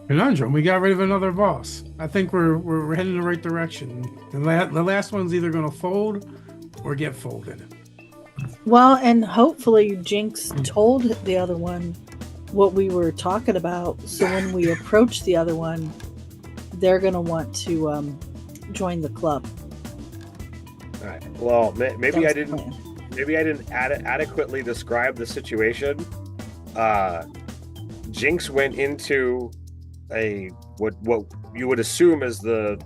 Conundrum. We got rid of another boss. I think we're heading in the right direction. The last one's either going to fold or get folded. Well, and hopefully Jinx told the other one what we were talking about. So when we approach the other one, they're going to want to join the club. All right. Well, maybe I didn't adequately describe the situation. Jinx went into what you would assume is the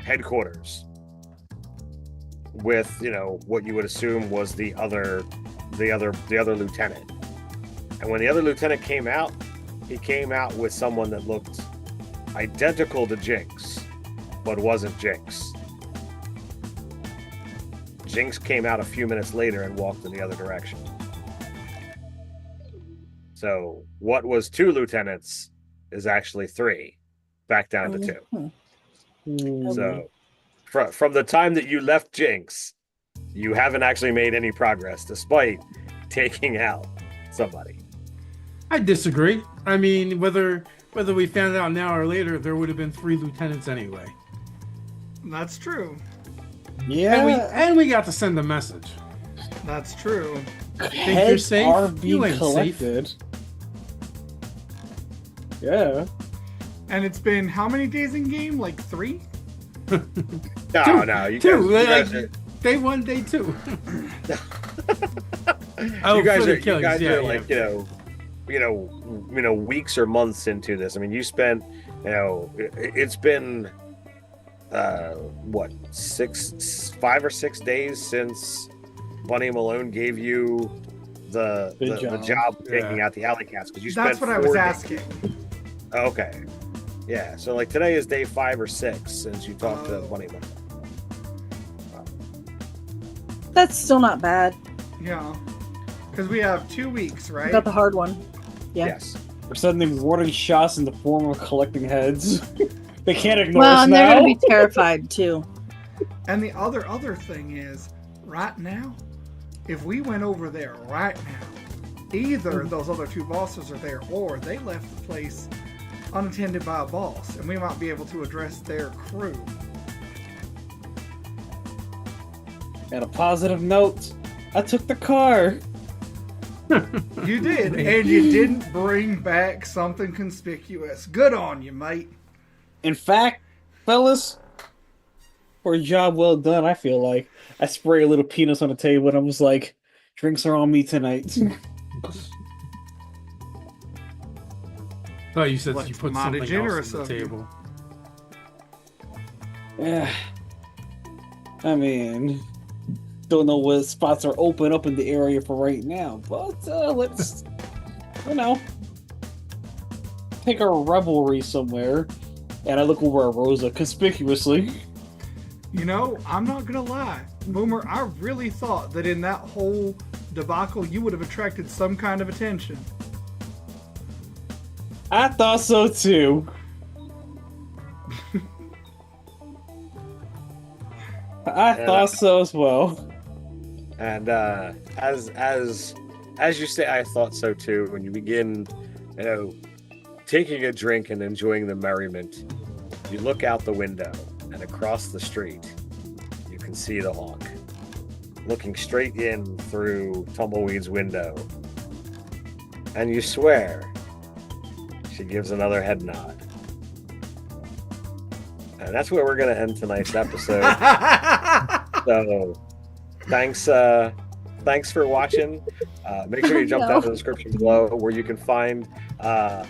headquarters with what you would assume was the other lieutenant. And when the other lieutenant came out, he came out with someone that looked identical to Jinx, but wasn't Jinx. Jinx came out a few minutes later and walked in the other direction. So what was two lieutenants is actually 3, back down to 2. Mhm. So from the time that you left Jinx, you haven't actually made any progress despite taking out somebody. I disagree. I mean, whether we found out now or later, there would have been 3 lieutenants anyway. That's true. Yeah, And we got to send a message. That's true. you're heads safe? are You being ain't safe. collected. Yeah. And it's been how many days in game? Like 3? No, you Two. guys are, Day 1, day 2. you guys for the are, killings, you guys are like, weeks or months into this. I mean, you spent, it's been, 5 or 6 days since Bunny Malone gave you the job of taking out the alley cats, because you spent That's what I 4 was days. asking. Okay. Yeah, so like today is day 5 or 6 since you talked to Bunny Malone. That's still not bad. Yeah. Because we have 2 weeks, right? Got the hard one. Yeah. Yes. We're sending warning shots in the form of collecting heads. They can't ignore Well, us and now. they're gonna be terrified too. And the other thing is, right now, if we went over there right now, either those other 2 bosses are there, or they left the place unattended by a boss, and we might be able to address their crew. And a positive note, I took the car. You did, and you didn't bring back something conspicuous. Good on you, mate. In fact, fellas, for a job well done, I feel like. I spray a little peanuts on the table and I was like, drinks are on me tonight. Oh, you said Well, you it's put mighty something generous else on of the you. table. Yeah. I mean, don't know what spots are open up in the area for right now, but let's, take a revelry somewhere. And I look over at Rosa conspicuously. You know, I'm not gonna lie, Boomer, I really thought that in that whole debacle you would have attracted some kind of attention. I thought so too. I thought so as well. And as you say, I thought so too. When you begin, taking a drink and enjoying the merriment, you look out the window, and across the street, you can see the hawk looking straight in through Tumbleweed's window, and you swear she gives another head nod. And that's where we're going to end tonight's episode. So, thanks for watching. Make sure you jump down to the description below where you can find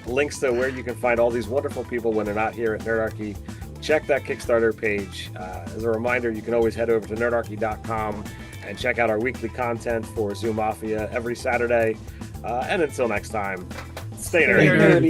links to where you can find all these wonderful people when they're not here at Nerdarchy. Check that Kickstarter page. As a reminder, you can always head over to nerdarchy.com and check out our weekly content for Zootopia every Saturday. And until next time, stay nerdy. Nerdy.